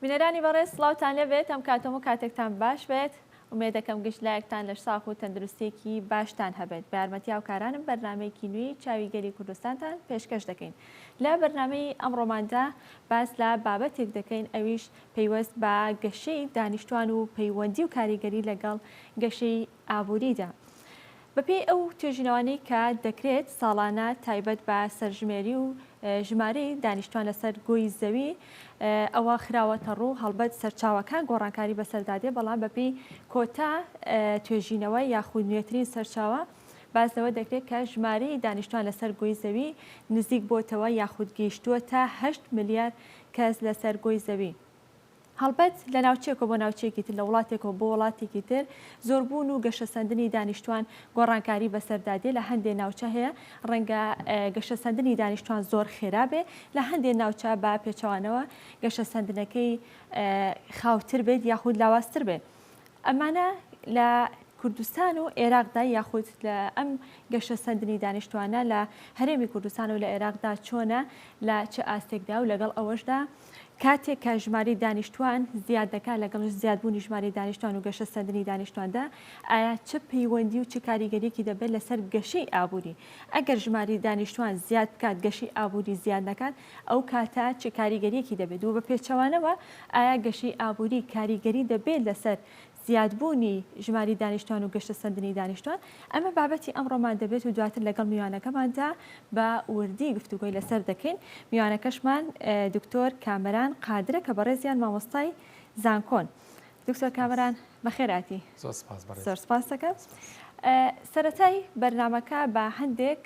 بینەرانی بەڕێز سڵاوتان لەبێت ئەم کاتەم و کاتێکتان باش بێت ومێدەکەم گشت لایەکتان لە ساخ و تەندروستێکی باشتان هەبێت بە یارمەتی هاوکارانم بەرنامەیەکی نوێی چاویگەری کوردستانتان پێشکەش دەکەین لە بەرنامەی ئەمڕۆماندا باس لە بابەتێک دەکەین ئەویش پەیوەست بە گەشەی دانیشتوان و پەیوەندی و کاریگەری لەگەڵ گەشەی ئابووریدا بەپێی ئەو توێژینەوانەی کە دەکرێت ساڵانە تایبەت بە سەرژمێری و ژمارەی دانیشتوان لەسەر گۆی زەوی ئەوە خراوەتە ڕوو هەڵبەت سەرچاوەکان گۆڕانکاری بەسەردادێ بەڵام بەپێی کۆتا توێژینەوە یاخود نوێترین سەرچاوە باس لەوە دەکرێت کە ژمارەی دانیشتوان لەسەر گۆی زەوی نزیک بۆتەوە یاخود گەیشتووە تا 8 ملیار کەس لەسەر گۆی زەوی. هەڵبەت لە ناوچێکەوە بۆ ناوچێکی تر لە وڵاتێکەوە بۆ وڵاتێکی تر زۆربوون و گەشەسەندنی دانیشتوان گۆڕانکاری بەسەردادێ لە هەندێک ناوچە هەیە ڕەنگە گەشەسەندنی دانیشتوان زۆر خێرا بێ لە هەندێک ناوچە با پێچەوانەوە گەشەسەندنەکەی خاوتر بێت یاخود لاوازتر بێت. ئەمانە لە کوردستان و عێراقدا یاخود لە ئەم گەشەسەندنی دانیشتوانە لە هەرێمی کوردستان و لە عێراقدا چۆنە لە چه ئاستێکدا و لەگەڵ ئەوەشدا کاتێک کە ژماری دانیشتوان زیاد دەکات لەگەڵ زیادبوونی ژماری دانیشتوان و گەشەسەندنی دانیشتواندا ئایا چه پەیوەندی و چه کاریگەریەکی دەبێت لەسەر گەشەی ئابووری ئەگەر ژماری دانیشتوان زیاد بکات گەشەی ئابووری زیاد نەکات ئەو کاتە چه کاریگەریەکی دەبێت و بە پێچەوانەوە ئایا گەشەی ئابووری کاریگەری دەبێت لەسەر زیادبوونی ژماری دانیشتوان و گەشەسەندنی دانیشتوان ئەمە بابەتی ئەمڕۆمان دەبێت و دواتر لەگەڵ میوانەکەماندا بە وردی گفتوگۆی لەسەر دەکەین. میوانەکەشمان دکتۆر کامەران قادرە کە بەڕێزیان مامۆستای زانکۆن. دکتۆر کامەران بەخێراتی. زۆر سپاس دەکەم. سەرەتای بەرنامەکە بە هەندێک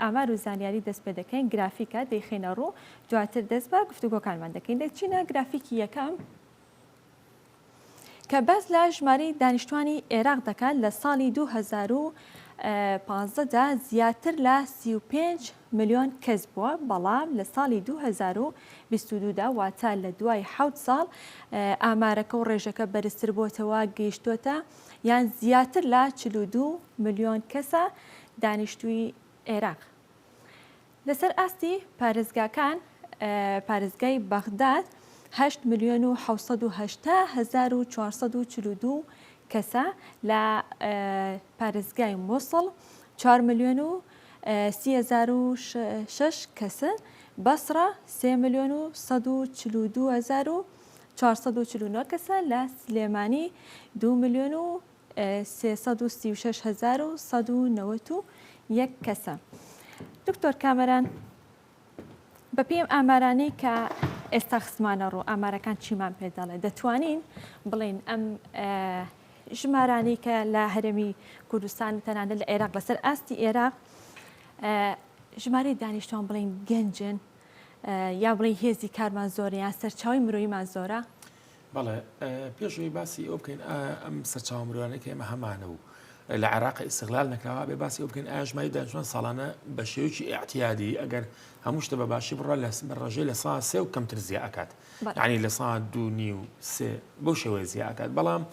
ئامار و زانیاری دەست پێ دەکەین گرافیکە دەیخینە ڕوو دواتر دەست بە گفتوگۆکانمان دەکەین. دەچینە گرافیکی یەکەم کە بەس لە ژمارەی دانیشتوانی عێراق دەکات لە ساڵی 2015دا زیاتر لە 35 ملیۆن کەس بووە بەڵام لە ساڵی 2022دا واتە لە دوای 7 ساڵ ئامارەکە و ڕێژەکە بەرزتر بۆتەوە گەیشتوتە یان زیاتر لە 42 ملیۆن کەسە دانیشتووی عێراق. لەسەر ئاستی پارێزگاکان پارێزگای بەغداد 8 ملیۆن و 780,442 کەسە لە پارێزگای مووسڵ 4 ملیۆن و 30,006 کەسن بەسڕە 3 ملیۆن و 142,449 کەسە لە سلێمانی 2 ملیۆن و 336,191 کەسە. دکتۆر کامەران بەپێم ئامارانەی کە ئێستا خسمانە ڕوو ئامارەکان چیمان پێ دەڵێ دەتوانین بڵین ئەم ژمارانەی کە لە هەرێمی کوردستان تەنانەت لە عێراق لەسەر ئاستی عێراق ژمارەی دانیشتوان بڵین گەنجن یا بڵین هێزی کارمان زۆرە یان سەرچاوی مرۆیمان زۆرە؟ بەڵێ پێشەوەی باسی ئەو بکەین ئەم سەرچاو مرۆیانەی کە ئێمە هەمانە و لە عێراق ئیستیغلال نەکراوە بێ باسی ئەو بکەین ئایا ژماری دانیشتوان ساڵانە بە شێوەیەکی ئاعتیادی ئەگەر هەموو شتە بە باشی بڕە بە ڕێژەی لە سا 3 و کەمتر زیاد ئەکات یعنی لە سا 2.5 بەو شێوەیە زیاد ئەکات. بەڵام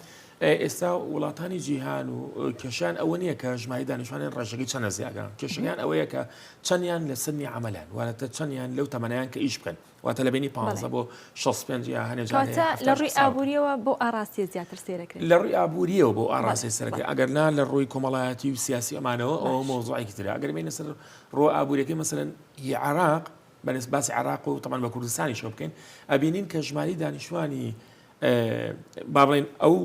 ئێستا وڵاتانی جیهان و کێشیان ئەوە نییە کە ژماری دانیشتوانیان ڕێژەکەی چەندە زیادگەن کێشەکەیان ئەوەیە کە چەندیان لە سنی عەمەلان واتە چەندیان لەو تەمەنیان کە ئیش بکەن واتە لە بینی 15 بۆ 65 یا هەنێجان لە ڕووی ئابووریەوە بۆ ئاراستی زیاتر سێرەکرێت لە ڕووی ئابووریەوە بۆ ئاراستی سەرەکە ئەگەر نا لە ڕووی کۆمەڵایەتی و سیاسی ئەمانەوە ئەوە مۆزوعێکی ترە ئەگەر بینە سەر ڕۆ ئابووریەکەی مەسەلەن هی عێراق بەنسبەت باسی عێراق و تەمان بە کوردستانی شۆ بکەین ئەبینین کە ژماری دانیشتوانی با بڵێن ئەو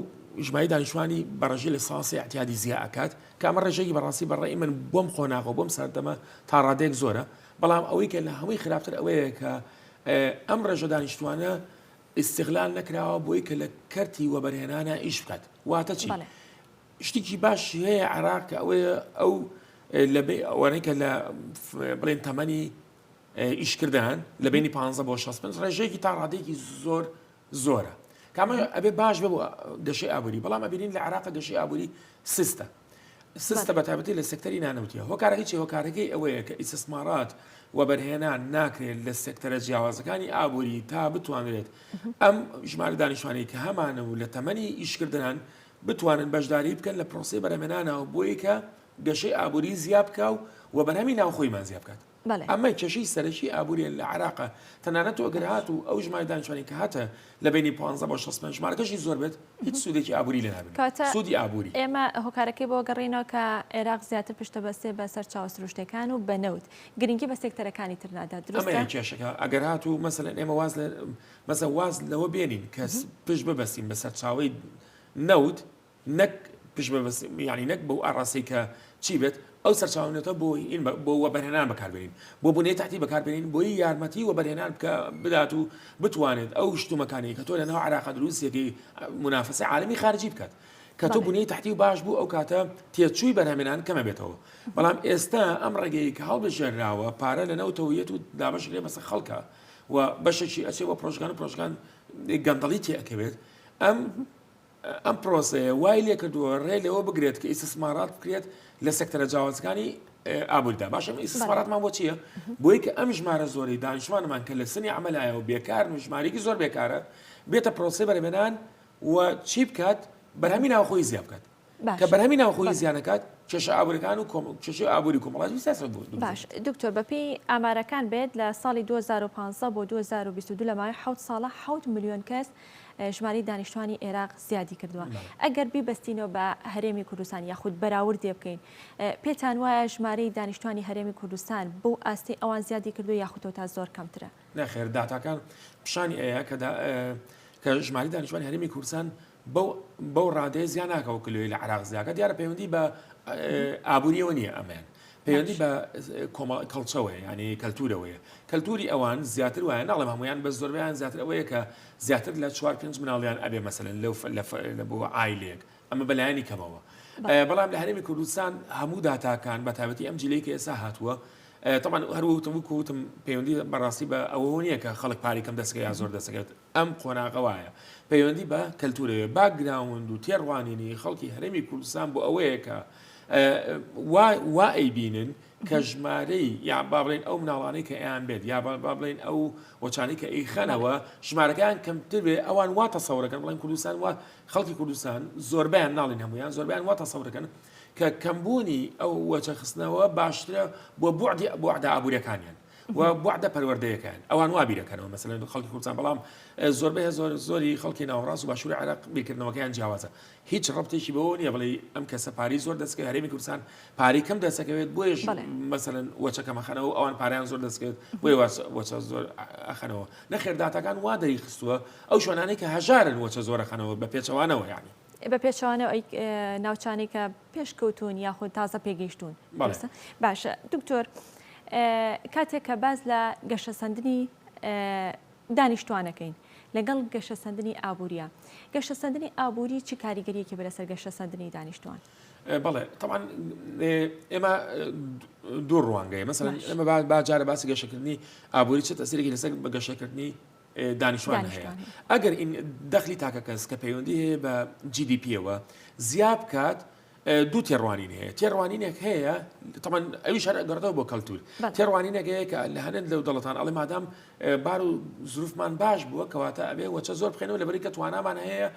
ژماری دانیشتوانی بەڕێژەی لە ساسی ئاعتیادی زیاد ئەکات کە ئەمە ڕێژەیەکی بەڕاستی بەڕێی من بۆم خۆناغۆ بۆم سەردەمە تا ڕادێک زۆرە. بەڵام ئەوەی کە لە هەمووی خراپتر ئەوەیە کە ئەم ڕێژە دانیشتوانە ئیستیغلال نەکراوە بۆی کە لە کەرتی وەبەرهێنانە ئیش بکات واتە چی شتێکی باش هەیە عێراق کە ئەوەیە ئەو ئەوانەی کە لە بڵێن تەمەنی ئیشکردن لە بینی 15 بۆ 65 ڕێژەیەکی تا ڕادێکی زۆرە کامە ئەبێ باش بێ بۆ گەشەی ئابووری. بەڵام ئەبینین لە عێراق گەشەی ئابووری سستە بەتایبەتی لە سێکتەری نانەوتیە هۆکارەکەی چی هۆکارەکەی ئەوەیە کە ئیستثمارات وەبەرهێنان ناکرێت لە سێکتەرە جیاوازەکانی ئابووری تا بتوانرێت ئەم ژمارە دانیشتوانەی کە هەمانە و لە تەمەنی ئیشکردنان بتوانن بەشداری بکەن لە پرۆسەی بەرهەمهێنانەوە بۆیە کە گەشەی ئابووری زیاد بکە و وەبەرهەمی ناوخۆیمان زیاد بکات. ئەمە کێشەی سەرەکی ئابووری لە عێراقە تەنانەت ئەگەر هات و ئەو ژمارە دانیشتوانی کە هاتە لە بینی 15 بۆ 65 ژمارەکەشی زۆر بێت هیچ سوودێکی ئابووری لە نابێت سوودی ئابووری ئێمە هۆکارەکەی بۆ گەڕینەوە کە عێراق زیاتر پشتە بەستێ بەسەر چاوەسروشتەکان و بەنەوت گرنگی بە سێکتەرەکانی تر نادا دروستە ئەمە کێشەکە ئەگەر هات و مەسەلەن ئێمە واز لەوە بێنین کە پشت ببەستین بەسەر چاوەی نەوت نەک پشت ببەستین یعنی نەک بەو ئاڕاستی کە چی بێت ئەو سەرچاوێتە بۆ وەبەرهێنان بەکاربێنین بۆ بوونەی تاحتی بەکاربێنین بۆی یارمەتی وەبەرهێنان بکە بدات و بتوانێت ئەو شتومەکانی کە تۆ لەناو عێراق دروستێکی منافسە عالمی خارجی بکات کە تۆ بوونەی تاحتی و باش بوو ئەو کاتە تێچووی بەرهەمێنان کەمە بێتەوە بەڵام ئێستا ئەم ڕێگەی کە هەڵبژێنراوە پارە لەنەوتەوەیەت و دابەشێ بەسەر خەڵکە و بەشێکی ئەچێ بە پرۆژگان گەندەڵی تێئەکەوێت ئەم پرۆسەیە وای لێ کردووە ڕێ لەوە بگرێت کە ئیسtisمارات بکرێت لە سێکتەرە جیاوازەکانی ئابووریدا باشە ئیسtisماراتمان بۆ چییە؟ بۆی کە ئەم ژمارە زۆری دانیشتوانمان کە لە سنی عەمەلایە و بێکار ژمارەیەکی زۆر بێکارە بێتە پرۆسەی بەرهەمێنان و چی بکات بەرهەمی ناوخۆی زیاد بکات کە بەرهەمی ناوخۆی زیانەکات کێشە ئابووریەکان و کێشەی ئابووری کۆمەڵاتی سیاست بوو. باش دکتۆر بەپێی ئامارەکان بێت لە ساڵی 2015 بۆ 2022 لە ماوەی 7 ساڵە 7 ملیۆن کەس ژمارەی دانیشتوانی عێراق زیادی کردووە. ئەگەر بیبەستینەوە بە هەرێمی کوردستان یاخود بەراوردێ بکەین پێتان وایە ژمارەی دانیشتوانی هەرێمی کوردستان بۆ ئاستی ئەوان زیادی کردو یاخود تا زۆر کەمترە؟ نەخێر داتاکان پیشانی ئەیە کە ژمارەی دانیشتوانی هەرێمی کوردستان بەو ڕادەیە زیان ناکەوە کلوی لە عێراق زیاکە دیارە پەیوەندی بە ئابووریەوە نییە ئەمەیان پەیوەندی بە کەڵچەوەیە ینی کەلتورەوەیە کەلتوری ئەوان زیاتر وایە ناڵێم هەمویان بە زۆربیان زیاتر ئەوەیە کە زیاتر لە 4-5 مناڵیان ئەبێ مەسەلەن لە بۆ ئایلێک ئەمە بەلایانی کەمەوە بەڵام لە هەرێمی کوردستان هەموو داتاکان بە تایبەتی ئەم جلەی کە ئێستا هاتووە طبعا هەروەوتم پەیوەندی بەڕاستی بە ئەوە نییە کە خەڵک پارێک کەم دەستکە یا زۆر دەستەکەوێت ئەم قۆناغەوایە پەیوەندی بە کەلتورەوە باگراوند و تێڕوانینی خەڵکی هەرێمی کوردستان بۆ ئەوەیە کە وا ئەیبینن کە ژمارەی یا با بڵێن ئەو مناڵانەی کە ئەیان بێت یا با بڵێن ئەو وەچانەی کە ئەیخەنەوە ژمارەکان کەمتر بێ ئەوان وا تەسەورەکەن بڵێن کوردستان وا خەڵکی کوردستان زۆربیان ناڵین هەمویان زۆربیان وا تەسەورەکەن کە کەمبوونی ئەو وەچە خستنەوە باشترە بۆ بوعدە ئابووریەکانیان و بوعدە پەروەردەیەکان ئەوان وا بیرەکەنەوە مەسەلەن خەڵکی کوردستان بەڵام زۆربەی زۆری خەڵکی ناوەڕاست و باشووری عێراق بیرکردنەوەکەیان جیاوازە هیچ ڕەبتێکی بەوە نییە بڵێ ئەم کەسە پارەی زۆر دەستکەوێت هەرێمی کوردستان پارەی کەم دەستەکەوێت بۆیش مەسەلەن وەچەکە مەخەنەوە ئەوان پارەیان زۆر دەستکەوێت بۆی وەچە زۆر ئەخەنەوە نەخێر داتاکان وا دەری خستووە ئەو شوێنانەی کە هەژارن وەچە زۆر ئەخەنەوە بە پێچەوانەوە یعنی بە پێچوانە ناوچانی کە پێشکەوتون یاخود تازە پێگەیشتون باشە دکتۆر کاتێک کە باز لە گەشەسەندنی دانیشتوانەکەین لەگەڵ گەشەسەندنی ئابووریە گەشەسەندنی ئابووری چی کاریگەریەکی بەرەسەر گەشەسەندنی دانیشتوان؟ بەڵێ طبعا ئێمە دوو ڕوانگەیە مەسەلەن ئێمە باجارە باسی گەشەکردنی ئابووری چ تەسیرێکی لەسەر بە گەشەکردنی دانیشتوان هەیە ئەگەر این دەخلی تاکە کەس کە پەیوەندی هەیە بە GDP-ەوە زیاد بکات دوو تێڕوانین هەیە تێڕوانینێک هەیە طبعا ئەویش هەر گەڕێتەوە بۆ کەلتور تێڕوانینێک هەیە کە لە هەنێک لەو دەڵەتان ئەڵێ مادام بار و زروفمان باش بووە کەواتە ئەبێ وەچە زۆر بخێنەوە لەبەری کە توانامان هەیە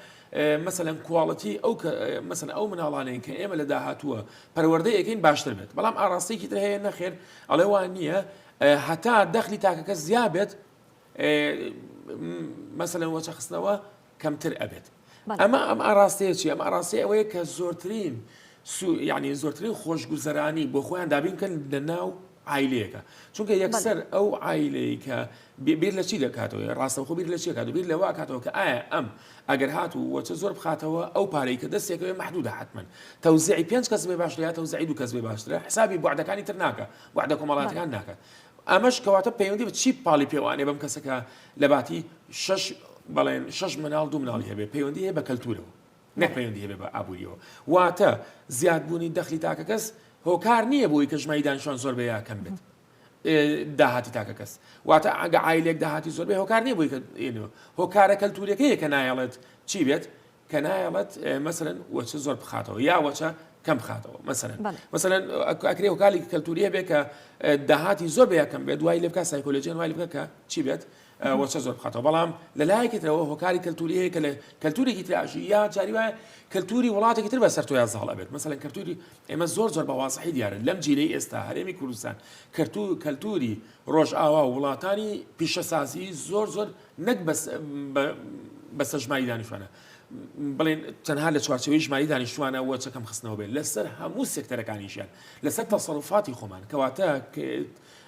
مەسەلەن کوواڵەتی مەسەلەن ئەو مناڵانەی کە ئێمە لە داهاتووە پەروەردەیەکەین باشتر بێت بەڵام ئاڕاستەیەکی تر هەیە نەخێر ئەڵێ وان نییە هەتا دەخلی تاکەکە زیاد بێت مەسەلەن وەچە خستنەوە کەمتر ئەبێت ئەمە ئەم ئاڕاستەیە چی ئەم ئاڕاستی ئەوەیە کە زۆرترین یعنی زۆرترین خۆشگوزەرانی بۆ خۆیان دابینکەن لە ناو عیلەیەکە چونکە یەکسەر ئەو عیلەی کە بیر لە چی دەکاتەوە ڕاستەوخۆ بیر لە چی کات و بیر لەوە کاتەوە کە ئایا ئەم ئەگەر هات و وەچە زۆر بخاتەوە ئەو پارەی کە دەستێکەوە محدودە حتمەن تەوزیعی 5 کەس بێ باشترە یا تەوزیعی 2 کەس بێ باشترە حسابی بوعدەکانی تر ناکە بوعدە کۆمەڵاتەکان ناکات ئەمەش کەواتە پەیوەندی بە چی پاڵی پێوانێ بەم کەسەکە لە باتی 6 مناڵ 2 مناڵی هەبێ پەیوەندی هەیە بە کەلتورەوە نەک پەیوەندی هەبێ بە ئابووریەوە واتە زیادبوونی دەخلی تاکە کەس هۆکار نییە بۆی کە ژماری دانیشتوان زۆر بێ یا کەم بێت داهاتی تاکە کەس واتە ئەگە عیلێک داهاتی زۆر بێ هۆکار نییە بۆی کە هۆکارە کەلتورەکەیە کە نایەڵێت چی بێت کە نایەڵێت مەسەلەن وەچە زۆر بخاتەوە یا وەچە کەم بخاتەوە مەسەلەن ئەکرێ هۆکاری کەلتوریە بێ کە داهاتی زۆر بێ کەم بێت دوای لێ بکات سایکۆلۆژیان وای لێ بکات کە چی بێت وەچە زۆر بخاتەوە بەڵام لە لایەکێتەوە هۆکاری کەلتوری هەیە کە لە کەلتورێکی تراشی یا جاری وایە کەلتوری وڵاتێکی تر بەسەر تۆیان زاڵ ئەبێت مثلا کەلتوری ئێمە زۆر بە واسەحی دیارە لەم جیلەی ئێستا هەرێمی کوردستان کەلتوری ڕۆژئاوا و وڵاتانی پیشەسازی زۆر نەک بەسە ژماری دانیشتوانە بڵێن تەنها لە چوارچەوەی ژماری دانیشتوانە وەچەکەم خستنەوە بێت لەسەر هەموو سێکتەرەکانیشیان لەسەر تەسەڕوفاتی خۆمان کەواتە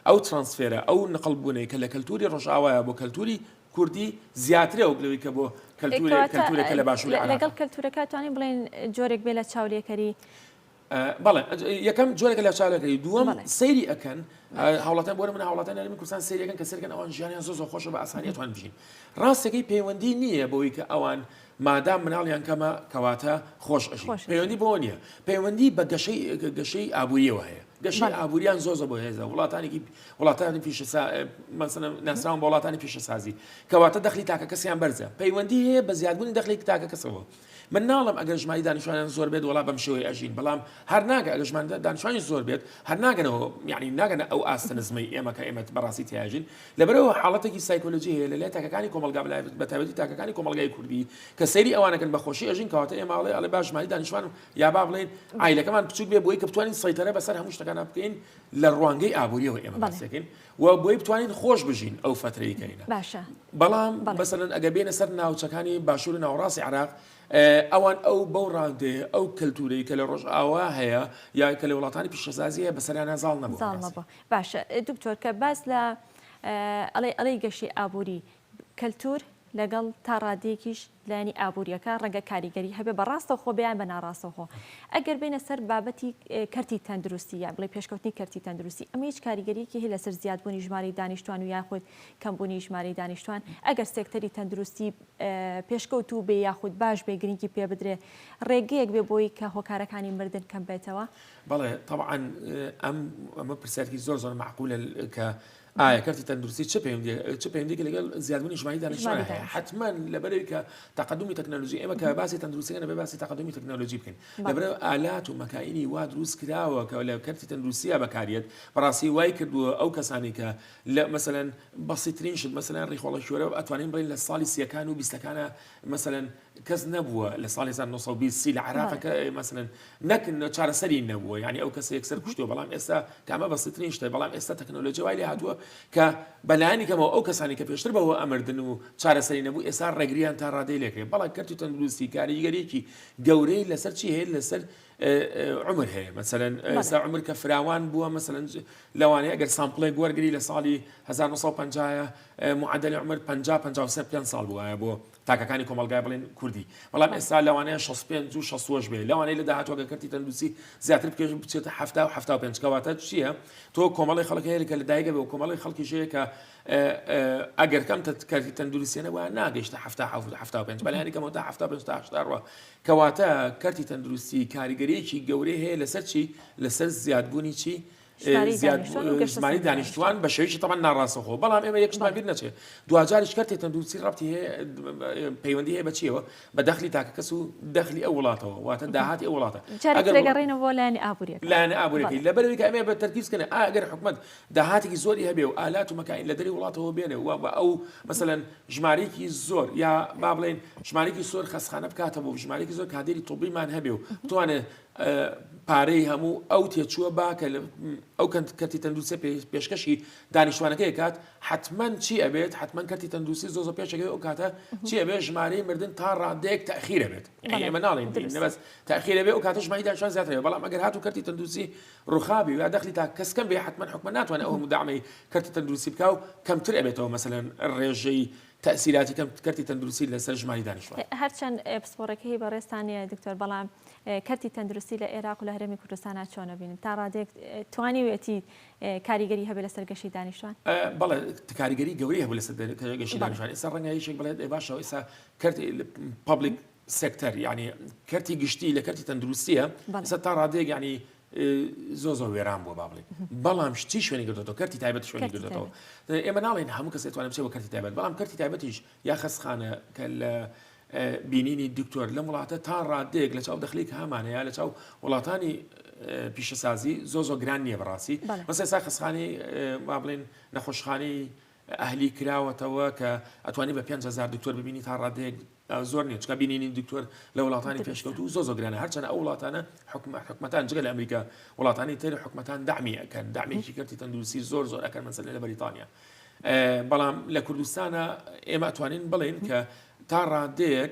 ئەو ترانسفێرە ئەو نەقڵبوونەی کە لە کەلتوری ڕۆژئاوایە بۆ کەلتوری کوردی زیاترە و لەوەی کە بۆ کەلتورێکە لە باشووری عێراق لەگەڵ کەلتورەکە توانین بڵێن جۆرێک بێ لە چاولێکەری بەڵێ یەکەم جۆرێکە لە چاولەکەی دووەم سەیری ئەکەن هاوڵاتیان بۆ من هاوڵاتیان هەرێمی کوردستان سەیریەکەن کە سەرکەن ئەوان ژیانیان زۆر خۆشە بە ئاسانی توان بژین ڕاستەکەی پەیوەندی نییە بەوەی کە ئەوان مادام مناڵیان کەمە کەواتە خۆش ئەژین پەیوەندی بۆ نییە پەیوەندی بە گەشەی ئابووریەوە هەیە گەشەی ئابووریان زۆر بۆ هێزە وڵاتانی ناسراون بە وڵاتانی پیشەسازی کەواتە دەخلی تاکە کەسیان بەرزە پەیوەندی هەیە بە زیادبوونی دەخلی تاکە کەسەوە من ناڵم ئەگەر ژماری دانیشتوانیان زۆر بێت وڵا بەم شێوەی ئەژین بەڵام هەر ناگە ئەگەر ژمان دانیشتوانی زۆر بێت هەر ناگەنەوە یعنی ناگەنە ئەو ئاستە نزمەی ئێمە کە ئێمە بەڕاستی تیاژین لەبەرەوە حاڵەتێکی سایکۆلۆژی هەیە لە تاکەکانی کۆمەلگا بە تایبەتی تاکەکانی کۆمەلگای کوردی کە سەیری ئەوانەکەن بە خۆشی ئەژین کەواتە ئێمە ئەڵێ باش ژماری دانیشتوان یا با بڵێن ئایلەکەمان بچووک بێ بۆی کە بتوانین سەیطرە بەسەر هەموو شتەکانە بکەین لە ڕوانگەی ئابووریەوە ئێمە باسەکەین و بۆی بتوانین خۆش بژین ئەو فترەی کەینە باشە بەڵام مەسەلەن ئەگە بێنە سەر ناوچەکانی باشوور و ناوەڕاستی عێراق ئەوان ئەو بەو ڕادێ ئەو کەلتورەی کە لە ڕۆژئاوا هەیە یا کە لە وڵاتانی پیشەسازیە بەسەریانە زاڵ نەبوو باشە دکتۆر کە باس لە ئەڵەی گەشی ئابووری کەلتور لەگەڵ تا ڕادەیەکیش لایانی ئابوووریەکە ڕەنگە کاریگەری هەبێ بە ڕاستەخۆ بەیان بە ناڕاستەخۆ ئەگەر بینە سەر بابەتی کەرتی تەندروستی یا بڵێ پێشکەوتنی کەرتی تەندروستی ئەمە هیچ کاریگەریەکی هەیە لەسەر زیادبوونی ژماری دانیشتوان و یاخود کەمبوونی ژماری دانیشتوان ئەگەر سێکتەری تەندروستی پێشکەوتوو بێ یاخود باش بێ گرنگی پێ بدرێ ڕێگەیەک بێ بۆی کە هۆکارەکانی مردن کەم بێتەوە بەڵێ طبعا ئەمە پرسیارکی زۆر معقولە کە ئایا کەرتی تەندروستی چه پەیوەندیەکی لەگەڵ زیادبوونی ژماری دانیشتوان هەیە حتما لەبەرەوەی کە تەقەدومی تەکنۆلۆژی ئێمە کە باسی تەندروستیەکە نەبێ باسی تەقەدومی تەکنۆلۆژی بکەین لەبەرەوە ئالات و مەکائینی وا دروست کراوە کە لە کەرتی تەندروستیە بەکارێت بەڕاستی وای کردووە ئەو کەسانی کە لە مەسەلەن بەسیترین شت مەسەلەن ڕیخۆڵە شوێرە ئەتوانین بڵێن لە ساڵی سیەکان و بیستەکانە مەسەلەن کەس نەبووە لە ساڵی 1920 لە عێراقەکە مەسەلەن نەک چارەسەری نەبووە یعنی ئەو کەسە یەکسەر کوشتووە بەڵام ئێستا کامە بەسیترین شتە بەڵام ئێستا تەکنۆلۆژی وای لێ هاتووە کە بەلایانی کەمەوە ئەو کەسانی کە پێشتر بەوە ئەمردن و چارەسەری نەبوو ئێستا ڕێگریان تا ڕادەی لێکرێت بەڵام کەرتی تەندروستی کاریگەریەکی گەورەی لەسەر چی هەیە لەسەر عمر هەیە مەسەلەن ئێستا عمر کە فراوان بووە مەسەلەن لەوانەیە ئەگەر سامپڵێک وەرگری لە ساڵی 1950 معدل عمر 50 ساڵ بووە بۆ تاکەکانی کۆمەلگای بڵێن کوردی بەڵام ئێستا لەوانەیە 65 و 60 بێ لەوانەیە لە داهاتوەگە کەرتی تەندروستی زیاتر بچێتە 70 و 75 کەواتە چییە تۆ کۆمەڵی خەڵک هەیە کە لە دایکە بێ و کۆمەڵی خەڵکیشەیە کە ئەگەر کەم کەرتی تەندروستیەوە ناگەیشتە 75 بەلایانی کەمەوە تا 75 تا 80 ڕوە کەواتە کەرتی تەندروستی کاریگەریەکی گەورەی هەیە لەسەر چی لەسەر زیادبوونی چی ژماری دانیشتوان بە شێوەیەکی تەمان ناڕاستەخۆ بەڵام ئێمە یەکشمان بیر نەچێت دوجاریش کەرتی تەندروستی ڕەبتی هەیە پەیوەندی هەیە بە چیەوە بە دەخلی تاکە کەس و دەخلی ئەو وڵاتەوە واتە داهاتی ئەو وڵاتە ئەگەڕێنەوە لایانی ئابووریەکە لایەنە ئابووریەکەی لەبەرەوەی کە ئەمێ بە تەرکیزکەنە ئەگەر حکومەت داهاتێکی زۆری هەبێ و ئالات و مەکائین لە دەری وڵاتەوە بێنێ و ئەو مەسەلەن ژمارەیەکی زۆر یا با بڵێن ژمارەیەکی زۆر خەسخانە بکاتە بۆ ژمارەیەکی زۆر کادێری تۆبیمان هەبێ و بتوانێت پارەی هەموو ئەو تێچووە باکە ئەو کەرتی تەندروستی پێشکەشی دانیشتوانەکەی کات حتما چی ئەبێت حتما کەرتی تەندروستی زۆر پێشەکەی ئەو کاتە چی ئەبێ ژمارەی مردن تا ڕادەیەک تەخیر ئەبێت ئێمە ناڵێن نەبەس تەخیر ئەبێ ئەو کاتە ژماری دانیشتوان زیاتر بەڵام ئەگەر هاتوو کەرتی تەندروستی ڕوخابی یا دەخلی تا کەسکەم بێ حتما حکومەت ناتوانێت ئەو مداعمەی کەرتی تەندروستی بکا و کەمتر ئەبێتەوە مەسەلەن ڕێژەی تأثیراتی کەرتی تەندروستی لەسەر ژماری دانیشتوان هەرچەند پسپۆڕەکەی بەڕێستانە دکتۆر بەڵام کەرتی تەندروستی لە عێراق و لە هەرێمی کوردستانە چۆنە بینن تا ڕادێک توانیوێتی کاریگەری هەبێت لەسەر گەشی دانیشتوان بەڵێ کاریگەری گەورەی هەبوو لەسەر گەشی دانیشتوان ئێستا ڕەنگە هیچێک بڵێت باشەوە ئێستا کەرتی پابلیک سێکتەر یعنی کەرتی گشتی لە کەرتی تەندروستیە ئێستا تا ڕادێک یعنی زۆر وێران بووە با بڵێن بەڵام شتی شوێنی گرتەوە کەرتی تایبەت شوێنی گرتەوە ئێمە ناڵێن هەموو کەس دەتوانێت بچێت بە کەرتی تایبەت بەڵام کەرتی تایبەتیش یا خەسخانە کە لە بینینی دکتۆر لەم وڵاتە تا ڕادێک لە چاو دەخلی کە هەمانەیە لە چاو وڵاتانی پیشەسازی زۆر گران نییە بەڕاستی مەسەلا ئێستا خەسخانەی با بڵێن نەخۆشخانەی ئەهلی کراوەتەوە کە ئەتوانێت بە 5,000 دکتۆر ببینی تا ڕادەیەک زۆر نیە چکە بینینی دکتۆر لە وڵاتانی پێشکەوتو زۆر گرانە هەرچەنە ئەو وڵاتانە حکومەتان جگە لە ئەمریکا وڵاتانی تر حکومەتان داعمی ئەەکەن دامێکی کردی تەندروستی زۆر ئەەکەن مەسەلە لە بەریتانیا بەڵام لە کوردستانە ئێمە ئەتوانین بڵێن کە تا ڕادەیەک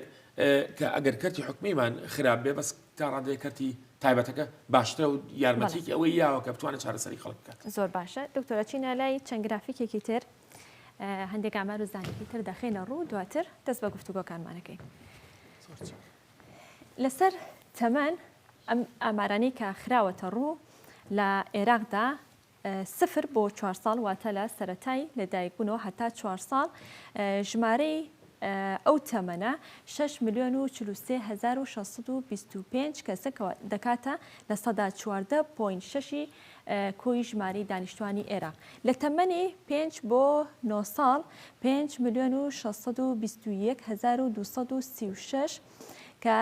کە ئەگەر کەرتی حکومیمان خراپ بێ بەس تا ڕادەیە کەرتی تایبەتەکە باشترە و یارمەتیکی ئەوەی یاوە کە بتوانێت چارەسەری خەڵک بکات. زۆر باشە دکتۆرە چینە لای چەند گرافیکێکی تر هەندێک ئامار و زانیاری تر دەخێنە ڕوو دواتر دەست بە گفتوگۆکانمانەکەین. لەسەر تەمەن ئەم ئامارانی کە خراوەتە ڕوو لە عێراقدا 0 بۆ 4 ساڵ واتە لە سەرەتای لەدایکبوونەوە هەتا 4 ساڵ ژمارەی ئەو تەمەنە 6,43,625 کەسە دەکاتە لە سەدا 14.6 کۆی ژماری دانیشتوانی عێراق لە تەمەنی 5 بۆ 9 ساڵ 5,621,236 کە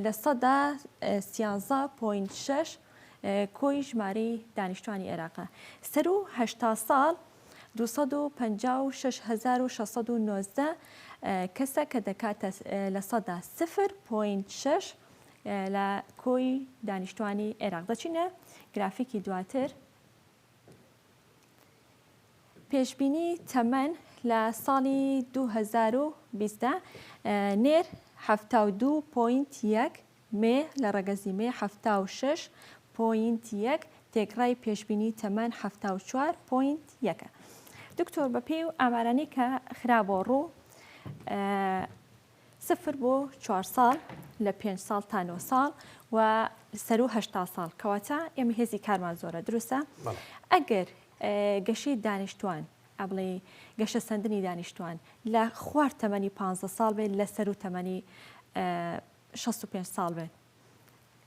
لە سەدا 13.6 کۆی ژماری دانیشتوانی عێراقە سەر و 8 ساڵ 256,619 کەسە کە دەکاتە لە سەدا 0.6 لە کۆی دانیشتوانی عێراق دەچینە گرافیکی دواتر پێشبینی تەمەن لە ساڵی 2020 نێر 72.1 مێ لە ڕەگەزی مێ 76.1 تێکڕای پێشبینی تەمەن 74.1 دکتۆر بەپێی و ئامارانی کە خراپە ڕوو 0 بۆ 4 ساڵ لە 5 ساڵ تا 9 ساڵ و سەر و 8 ساڵ کەواتە ئێمە هێزی کارمان زۆرە دروستە ئەگەر گەشەی دانیشتوان ئەبڵێ گەشە سەندنی دانیشتوان لە خوار تەمەنی 15 ساڵ بێت لە سەر و تەمەنی 65 ساڵ بێت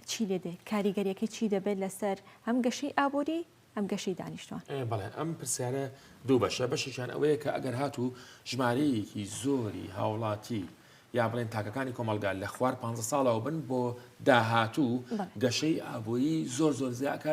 چی لێ دێ کاریگەریەکەی چی دەبێت لەسەر هەم گەشەی ئابووری ئەم گەشەی دانیشتوان بەڵێ ئەم پرسیارە دوو بەشە بەشێکیان ئەوەیە کە ئەگەر هاتوو ژمارەیەکی زۆری هاوڵاتی یا بڵێن تاکەکانی کۆمەلگا لە خوار 15 ساڵەوە بن بۆ داهاتوو گەشەی ئابووری زۆر زیاکە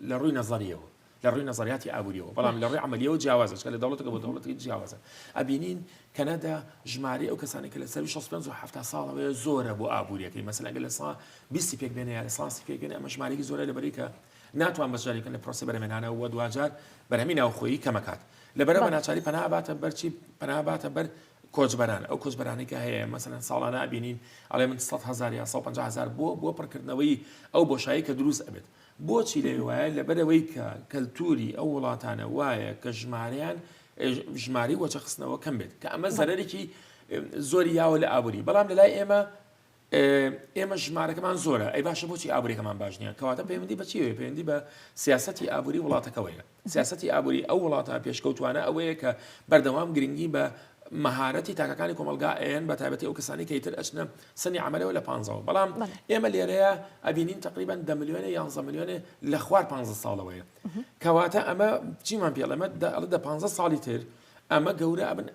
لە ڕووی نەزەریەوە لە ڕووی نەزەریاتی ئابووریەوە بەڵام لە ڕووی عملیەوە جیاوازە چکە لە دەوڵەتەکە بۆ دەوڵەتێکی جیاوازە ئەبینین کەنەدا ژمارە ئەو کەسانی کە لە سەر 65 و 70 ساڵەوەیە زۆرە بۆ ئابووریەکەی مەسەلا ئەگەر لە ساڵ 20 پێک بێنە یا لە ساڵ 30 پێک بێنە ئەمە ژمارەیەکی زۆرە لەبەری کە ناتوان بەشداریکردن لە پرۆسە بەرهەمهێنانەوە و دوجار بەرهەمی ناوخۆیی کەمەکات لەبەرەوە ناچاری پەنا باتە بەرچی پەنا باتە بەر کۆچبەران ئەو کۆچبەرانی کە هەیە مەسەلەن ساڵانە ئەبینین ئەڵێ من 100,000 یا 150,000 بۆ پڕکردنەوەی ئەو بۆشایی کە دروست ئەبێت بۆچی لێ وایە لەبەرەوەی کە کەلتوری ئەو وڵاتانە وایە کە ژماری وەچەخستنەوە کەم بێت کە ئەمە زەرەرێکی زۆری یاوە لە ئابووری بەڵام لەلای ئێمە ژمارەکەمان زۆرە ئەی باشە بۆچی ئابووریەکەمان باش نییە کەواتە پەیوەندی بە چیوێ پەیوەندی بە سیاسەتی ئابووری وڵاتەکەوەیە سیاسەتی ئابووری ئەو وڵاتە پێشکەوتوانە ئەوەیە کە بەردەوام گرنگی بە مەهارەتی تاکەکانی کۆمەلگا ئەیەن بە تایبەتی ئەو کەسانی کەیتر ئەچنە سنی عملەوە لە 15 بەڵام ئێمە لێرەیە ئەبینین تقریبا 10 میلیۆنە 11 میلیۆنە لە خوار 15 ساڵەوەیە کەواتە ئەمە چیمان پێڵ ئەمە دە 15 ساڵی تر ئەمە گەورە ئەبن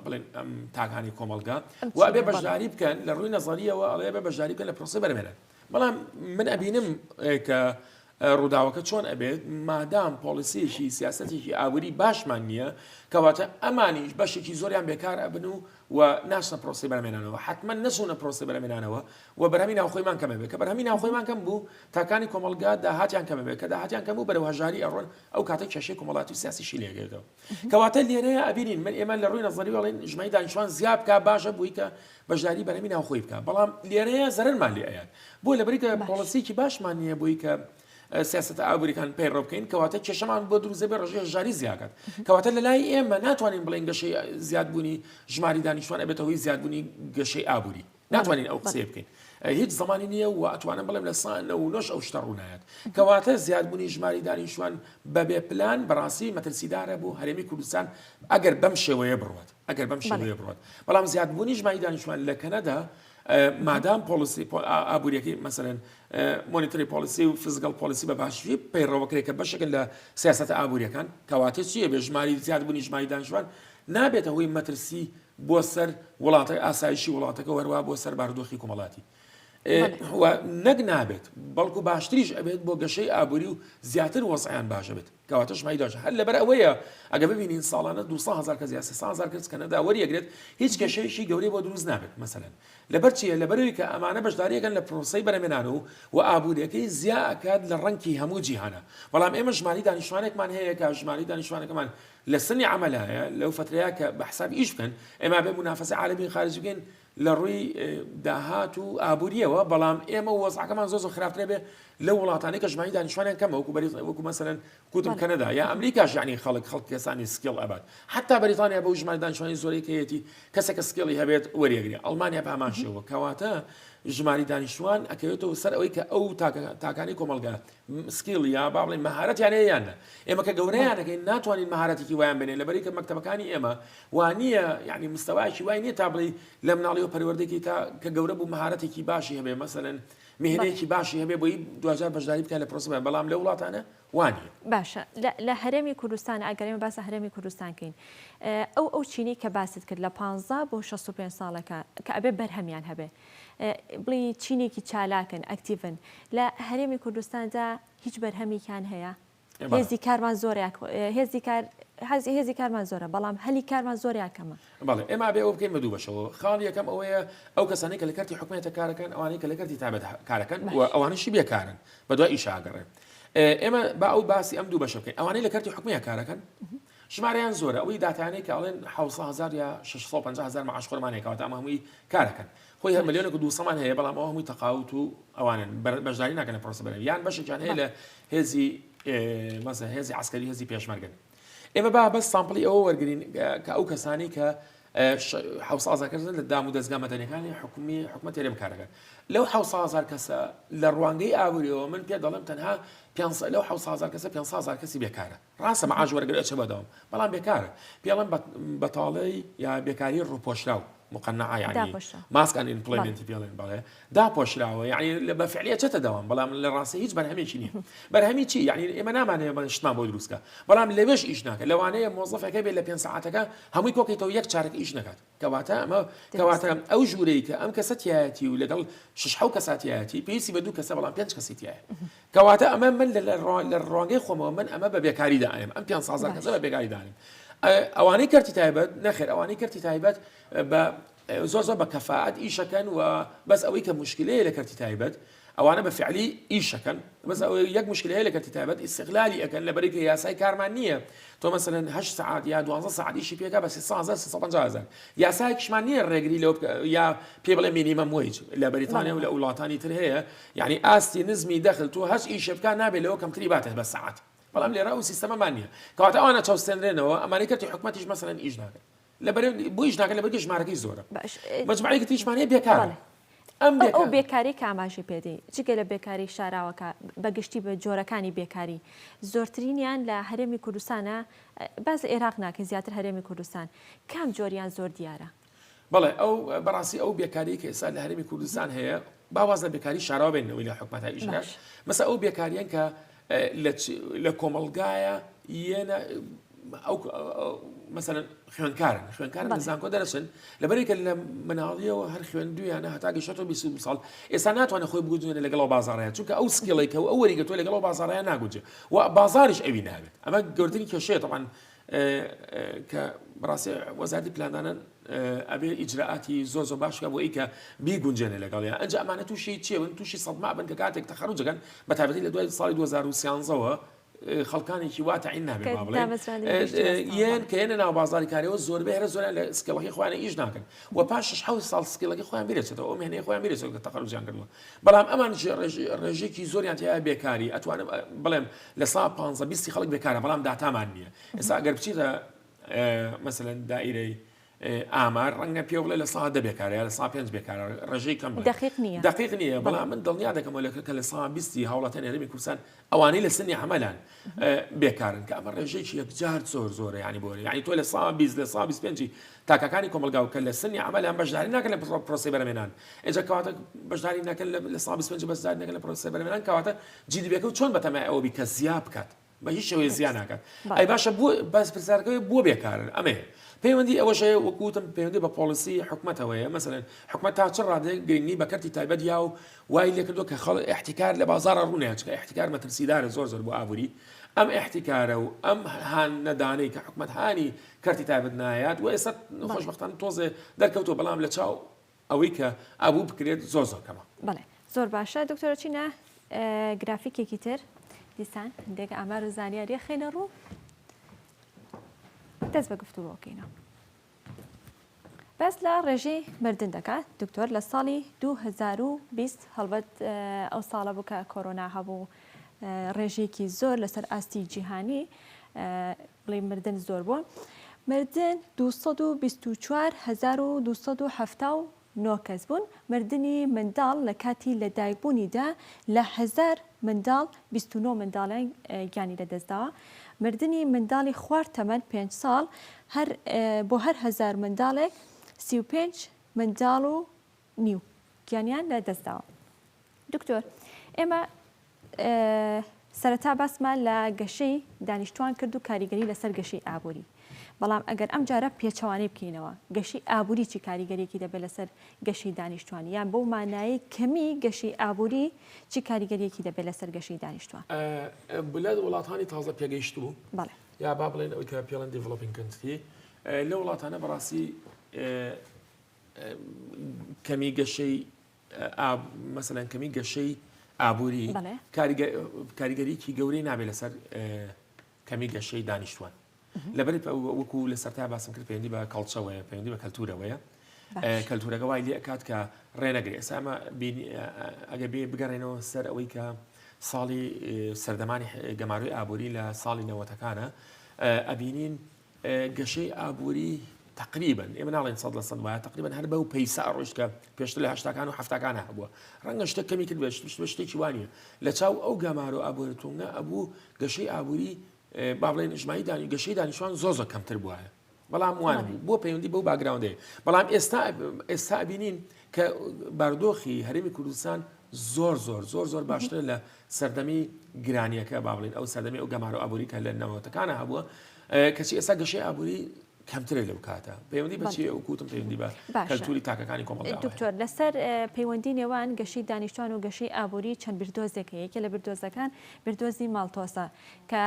بڵێن ئەم تاکانی کۆمەلگا و ئەبێ بەشداری بکەن لە ڕووی نەزەریەوە ئەڵێ بێ بەشداری بکەن لە پرۆسە بەرهەمهێنان بەڵام من ئەبینم کە ڕووداوەکە چۆن ئەبێت مادام پۆلیسیەکی سیاسەتێکی ئابووری باشمان نییە کەواتە ئەمانیش بەشێکی زۆریان بێکار ئەبن و ناشنە پرۆسی بەرهەمهێنانەوە حتمما نەچوونە پرۆسی بەرهەمهێنانەوە و بەرهەمی ناوخۆیمان کەمە بێت کە بەرهەمی ناوخۆیمان کەم بوو تاکانی کۆمەلگا داهاتیان کەمە بێت کە داهاتیان کەم بوو بەرەو هەژاری ئەڕۆن ئەو کاتێک کێشەی کۆمەڵاتی و سیاسیشی لێگرێتەوە کەواتە لێرەیە ئەبینین من ئێمە لە ڕووی نەزەری وڵێن ژماری دانیشتوان زیاد بکە باشە بووی کە بەشداری بەرهەمی ناوخۆی بکە بەڵام لێرەیە زەرەرمان لێ ئەیان بۆ لەبەری کە پۆلیسیەکی باشمان نییە بووی کە سیاست ئابووریەکان پەیڕۆ بکەین کەواتە کێشەمان بۆ دروست بێ ڕژێ ژاری زیاکات کەواتە لەلای ئێمە ناتوانین بڵێن گەشەی زیادبوونی ژماری دانیشتوان ئەبێتەوەی زیادبوونی گەشەی ئابووری ناتوانین ئەو قسەی بکەین هیچ زمانی نییە و ئەتوانم بڵێم لە سان 99 ئەو شتە ڕوونایەت کەواتە زیادبوونی ژماری دانیشتوان بەبێ پلان بەڕاستی مەترسیدارە بۆ هەرێمی کوردستان ئەگەر بەم شێوەیە بڕوات بەڵام زیادبوونی ژماری دانیشتوان لە کەنەدا مادام پۆلیسی ئابووریەکەی مەسەرەن مۆنیتۆری پۆلیسی و فیزیکال پۆلیسی بە باشی پەیڕەوەکرێت کە بەشێکن لە سیاسەتە ئابووریەکان کەواتە چییە بێ ژماری زیادبوونی ژماری دانیشتوان نابێتە هۆی مەترسی بۆ سەر وڵاتە ئاسایشی وڵاتەکە وەروە بۆ سەر بارودۆخی کۆمەڵاتی و نەک نابێت بەڵکو باشتریش ئەبێت بۆ گەشەی ئابووری و زیاتر وەزعیان باشە بێت کەواتە ژمایداش هەر لەبەر ئەوەیە ئەگە ببینین ساڵانە 200,000 کەس یا 300,000 کەس کەنەدا وەریەگرێت هیچ گەشەیەکی گەورەی بۆ دروست نابێت مەسەلەن لەبەر چیە لەبەرەوەی کە ئەمانە بەشداریەکەن لە پرۆسەی بەرهەمێنان و ئابوووریەکەی زیا ئەکات لە ڕەنگی هەموو جیهانە بەڵام ئێمە ژماری دانیشتوانێکمان هەیە کە ژماری دانیشتوانەکەمان لە سنی عملایە لەو فترەیە کە بە حسابی ئیش بکەن ئێمە بێ منافەسە عالمی خارج بکەین لە ڕووی داهات و ئابوووریەوە بەڵام ئێمە وەزعەکەمان زۆر خراپترە بێ لە وڵاتانی کە ژماری دانیشتوانیان کەمە وەکو مەسەلەن کوتم کەنەدا یا ئەمریکاش یعنی خەڵک کەسانی سکیڵ ئەبات حتا بەریتانیا بە ژماری دانیشتوانی زۆرێک هەیەی کەسێکە سکیڵی هەبێت وەریەگرێ ئەڵمانیا بە هەمان شێوە کەواتە ژماری دانیشتوان ئەکەوێتەوە سەر ئەوەی کە ئەو تاکانی کۆمەلگا سکیڵ یا با بڵێن مەهارەتیان هەیەیانە ئێمە کە گەورەیانەکەین ناتوانین مەهارەتێکی وایان بنێن لەبەری کە مەکتەبەکانی ئێمە وانییە یعنی مستەوایکی وای نییە تا بڵێ لە مناڵی و پەروەردەیەکی کە گەورە بوو مەهارەتێکی باشی هەبێ مەسەلەن مهنەیەکی باشی هەبێ بۆی دوجار بەشداری بکەن لە پرۆسە بەڵام لە وڵاتانە وانیە باشە لە هەرێمی کوردستان ئەگەرێمە باسە هەرێمی کوردستانکەین ئەو چینی کە باست کرد لە 15 بۆ 65 ساڵەکە کە ئەبێ بەرهەمیان هەبێ بڵی چینێکی چالاکن ئەکتیڤن لە هەرێمی کوردستاندا هیچ بەرهەمیان هەیە هێزی کارمان زۆر هێزی کارمان زۆرە بەڵام هەلی کارمان زۆر یاکەمە بەڵێ ئێمە بێ ئەو بکەین بە دوو بەشەوە خاڵ یەکەم ئەوەیە ئەو کەسانی کە لە کارتی حکومەتە کارەکەن ئەوانەی کە لە کارتی تایبەت کارەکەن و ئەوانشی بێکارن بە دوای ئیشاگەڕێن ئێمە با ئەو باسی ئەم دوو بەشە بکەین ئەوانەی لە کارتی حکومەتە کارەکەن ژمارەیان زۆرە ئەوەی داتانەی کە ئەڵێن 700,000 یا 650,000 معاش خۆرمانێکەوە ئەمە هەمووی کارەکەن خۆی هەر ملیۆنێک و 200مان هەیە بەڵام ئەوە هەمووی تەقاوت و ئەوانن بەشداری ناکەن لە پرۆسە بەرەوەی یان بەشێکیان هەیە لە هێزی عسکەری هێزی پێشمەرگن ئێمە بەس سامپڵی ئەوە وەرگین کە ئەو کەسانی کە 700,000 کەس لە دام و دەستگا مەدەنیەکانی حکومەت تێرە بکارەکەن لەو 700,000 کەسە لە ڕوانگەی ئابووریەوە من پێ دەڵێم تەنها لەو 700,000 کەسە 500,000 کەسی بێکارە ڕاستە مەعاش وەرەگرێت ئەچە بەدەوام بەڵام بێکارە پێڵێن بەتاڵەی یا بێکاری ڕووپۆشراو مقنعة يعني ماسك ان امبلويمنت بيلين بالي دا بوشراوه يعني بفعليه جت دوام بلام للراسي هيج برهمي شنو برهمي شي يعني اما نام انا اجتماع بودروسكا بلام اللي باش ايشناك لو انا موظف هكا بين 5 ساعات هم يكوكي تو يك شارك ايشناك كواتا ما كواتا او جوريك ام كساتياتي ولا قال ششحو كساتياتي بيسي بدو كسب بلام بينش كساتيا كواتا امام من للرونغي خو من اما ببيكاري دائم ام 500 كسب ببيكاري دائم اواني كرتي تايبت نخر اواني كرتي تايبت زۆر بە کەفاعەت ئیشەکەن و بەس ئەوەی کە مشکلەیە لە کەرتی تایبەت ئەوانە بە فعلی ئیشەکەن بەس یەک مشکلەیە لە کەرتی تایبەت ئیستیغلالی ئەکەن لە بەرێکە یاسای کارمان نییە تۆ مەسەلەن 8 ساعات یا 12 ساعت ئیشی پێکا بە 300,000 یاسایەکیشمان نییە ڕێگری لەوە یا پێ بڵێ مینیمەم وەیج لە بەریتانیا و لە وڵاتانی تر هەیە یعنی ئاستی نزمی دەخل تۆ هەست ئیشە بکە نابێت لەوە کەمتری باتێت بە ساعت بەڵام لێرە ئەو سیستەمەمان نییە کەواتە ئەوانە چاوستێنرێنەوە ئەمانەی کەرتی حکومەتیش مەسەلەن ئیش ناکەن بۆیش ناکەن لەبەر ژمارەکەی زۆرە مەجموعەیەکی تریشمانەیە بێکارە ئەو بێکاری کاماژی پێدەی چگە لە بێکاری شاراوەکە بەگشتی بە جۆرەکانی بێکاری زۆرترینیان لە هەرێمی کوردستانە باز عێراق ناکەین زیاتر هەرێمی کوردستان کام جۆریان زۆر دیارە بەڵێ ئەو بەڕاستی ئەو بێکاری کە ئێستا لە هەرێمی کوردستان هەیە باواز لە بێکاری شاراوە بێنەوەی لە حکومەتە ئیشکار مەسا ئەو بێکاریان کە لە کۆمەڵگایە یەنە ئەو مثلا خوێنکارن نزانکۆ دەرەچن لەبەرێکە لە مناڵیەوە هەر خوێندویانە هەتاگە 20 ساڵ ئێستا ناتوانێت خۆی بگوجێنە لەگەڵ بازاڕەیە چونکە ئەو سکیڵێکە و ئەو وەریگە تۆ لەگەڵ بازاڕەیە ناگوجێ و بازاریش ئەوی نابێت ئەمە گەورەترین کێشەیە طبعاً کە بەڕاستی وەزارەتی پلاندانان ئەبێ ئیجراعاتی زۆر باشکە بۆ ئەی کە بیگونجێنێ لەگەڵیان ئەنجا ئەمانە تووشی چێ بن تووشی سەدما بن کە کاتێک تەخەڕوجەکەن بە تایبەتی لە دوای ساڵی 2013ەوە خەڵکانێکی واتەعین نابێت با بڵێن یەن کە هێنە ناو بازاری کاریەوە زۆربەی هەرە زۆریان لە سکیڵەکەی خۆیان ئیش ناکەن و پاش 6 ساڵ سکیڵەکەی خۆیان بیرێتەوە ئەو مهنەی خۆیان بیرێتەوە کە تەخەڕوجیان کردووە بەڵام ئەمان ڕێژێکی زۆریان تیا بێکاری ئەتوانم بڵێم لە سا 15 خەڵک بێکارە بەڵام داتامان نییە ئێستا ئەگەر بچیتە مەسەلەن دائیرەی ئامار ڕەنگە پێ بڵێ لە سا 10 بێکارە لە سا 5 بێکارە ڕێژەی کەم دقیق نییە بەڵام من دڵنیا دەکەم کە لە سا 20 هاوڵاتیان هەرێمی کوردستان ئەوانەی لە سنی عەمەلان بێکارن کە ئەمە ڕێژەیەکی یەکجار زۆرە یعنی بۆ یعنی تۆ لە سا 20 لە سا 25 تاکەکانی کۆمەلگا کە لە سنی عەمەلان بەشداری ناکەن لە پرۆسەی بەرهەمێنان ئێجا کەواتە بەشداری ناکەن لە سا 25 بەشداری ناکەن لە پرۆسەی بەرهەمێنان کەواتە GDP-ەکە چۆن بەتەمای ئەوە بی کە زیاد بکات بە هیچ شێوەیە زیان ناکات ئەی باشە بۆ باس پرسیارەکەی بۆ بێکارن ئەمێ پەیوەندی ئەوەشەیە وەکوتم پەیوەندی بە پۆلیسی حکومەتەوەیە مەسەلەن حکومەت تا چ ڕادەیەک گرنگی بە کەرتی تایبەت یا و وای لێ کردووە کە خەڵک احتیکار لە بازاڕە ڕوونەیە چکە احتیکار مەترسیدارە زۆر بۆ ئابووری ئەم احتیکارە و ئەم هان نەدانەی کە حکومەت هانی کەرتی تایبەت نایات و ئێستا خۆشبەختانە تۆزێ دەرکەوتۆ بەڵام لە چاو ئەوەی کە ئابوو بکرێت زۆر کەمە. بەڵێ زۆر باشە دکتۆرە چینە گرافیکێکی تر دیسان هەندێک ئامار و زانیاریە خێنە ڕوو دەست بە گفتوگۆکەینەوە. بەس لە ڕێژەی مردن دەکات دکتۆر لە ساڵی 2020 هەڵبەت ئەو ساڵە بوو کە کۆرۆنا هەبوو ڕێژەیەکی زۆر لەسەر ئاستی جیهانی بڵێ مردن زۆر بووە مردن 224279 کەس بوون مردنی منداڵ لە کاتی لە دایکبوونیدا لە 1000 منداڵ 29 منداڵیان گیانی لەدەستداوە مردنی منداڵی خوار تەمەن 5 ساڵ بۆ هەر 1000 منداڵێک 35 منداڵ و نیو گیانیان لەدەستداوە. دکتۆر ئێمە سەرەتا باسمان لە گەشەی دانیشتوان کرد و کاریگەری لەسەر گەشەی ئابووری بەڵام ئەگەر ئەم جارە پێچەوانەی بکەینەوە گەشەی ئابووری چی کاریگەریەکی دەبێت لەسەر گەشەی دانیشتوان یان بەو مانایی کەمی گەشەی ئابووری چی کاریگەریەکی دەبێت لەسەر گەشەی دانیشتوان بلاد وڵاتانی تازە پێگەیشتوو بەڵێ یا با بڵێن ئەوەی کە پێڵەن دیڤڵۆپینگ کەنتری لە وڵاتانە بەڕاستی کەمی گەشەی مەسەلەن کەمی گەشەی ئابووری کاریگەریکی گەورەی نابێت لەسەر کەمی گەشەی دانیشتوان لەبەر وەکو لە سەرتا باسم کرد پەیوەندی بە کەڵچەوەیە پەیوەندی بە کەلتورەوەیە کەلتورەکە وای لێ ئەکات کە ڕێنەگرێت ئێستا ئەگەر بێ بگەڕێنەوە سەر ئەوەی کە ساڵی سەردەمانی گەماروی ئابووری لە ساڵی نەوەتەکانە ئەبینین گەشەی ئابووری تقریبا ئێمە ناڵێن 100% وایە تقریبا هەر بەو پەیسا ڕۆژ کە پێشتر لە 80کان و 70کان هەبووە ڕەنگە شتێک کەمی کرد شتێکی وانە لە چاو ئەو گەمارە و ئابوورتونگە ئەبوو گەشەی ئابووری با بڵێن ژمایی گەشەی دانیشتوان زۆر کەمتر بووە بەڵام وانە بۆ پەیوەندی بەو باگراوندەیە بەڵام ئێستا بینین کە بەردۆخی هەرێمی کوردستان زۆر باشتر لە سەردەمی گرانیەکە با بڵێن ئەو سەردەمی ئەو گەمارە و ئابووری کە لە نەوەتەکانە هەبووە کەچی ئێستا گەشەی ئابووری کەمترە لەو کاتە پەیوەندی بەچی ئەو کوتم پەیوەندی بە کەلتوری تاکەکانی کۆمەڵگا دکتۆر لەسەر پەیوەندی نێوان گەشەی دانیشتوان و گەشەی ئابووری چەند بردۆزێکە یەکێ لە بردۆزەکان بردۆزی ماڵتۆسە کە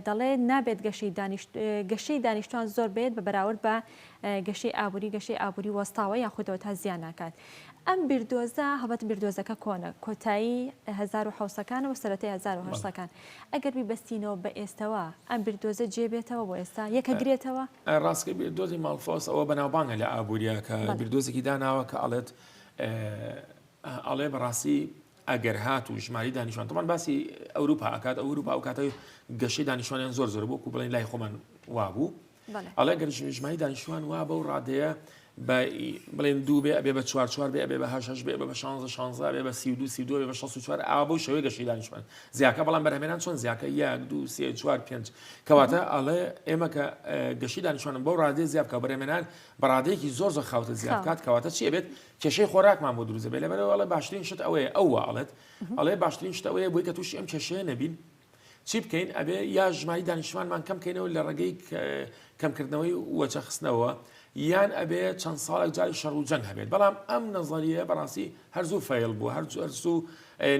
دەڵێ نابێت گەشەی دانیشتوان زۆر بێت بە بەراورد بە گەشەی ئابووری وەستاوە یاخودەوە تا زیان ناکات ئەم بردۆزە هەبەت بردۆزەکە کۆنە کۆتایی 1970کان و سەرەتای 1970کان ئەگەر بیبەستینەوە بە ئێستەوە ئەم بردۆزە جێبێتەوە بۆ ئێستا یەکەگرێتەوە ڕاستکە بردۆزی ماڵفۆس ئەوە بەناوبانگە لە ئابووریە کە بردۆزێکی داناوە کە ئەڵێ بەڕاستی ئەگەر هات و ژماری دانیشتوان تەمان باسی ئەوروپا ئەکات ئەوروپا ئەو کاتەوەی گەشەی دانیشتوانیان زۆر بوو و بڵێن لای خۆمان وابوو ئەڵێ گەر ژماری دانیشتوان وا بەو ڕادەیە بڵێن دوو بێ ئەبێ بە 4 بێ ئەبێ بە 8 بێ بە 16 بێ بە 32 بێ بە 64 ئاوا بەو شێوەیە گەشەی دانیشتوان زیاکە بەڵام بەرهەمێنان چۆن زیاکە 1 2 3 4 5 کەواتە ئەڵێ ئێمە کە گەشەی دانیشتوانم بەو ڕادەیە زیاد بکە بەرهەمێنان بەڕادەیەکی زۆر خاوتە زیاد بکات کەواتە چی ئەبێت کێشەی خۆراکمان بۆ دروست بێت لەبەرەوە ئەڵێ باشترین شت ئەوەیە ئەوە ئەڵێ باشترین شت ئەوەیە بۆی کە تووشی ئەم کێشەیە نەبین چی بکەین ئەبێ یا ژماری دانیشتوانمان کەم بکەینەوە لە ڕێگەی کەمکردنەوەی وەچە خستنەوە یان ئەبێ چەند ساڵێک جاری شەڕ و جەنگ هەبێت بەڵام ئەم نەزەریە بەڕاستی هەرزوو فەیڵ بوو هەرزوو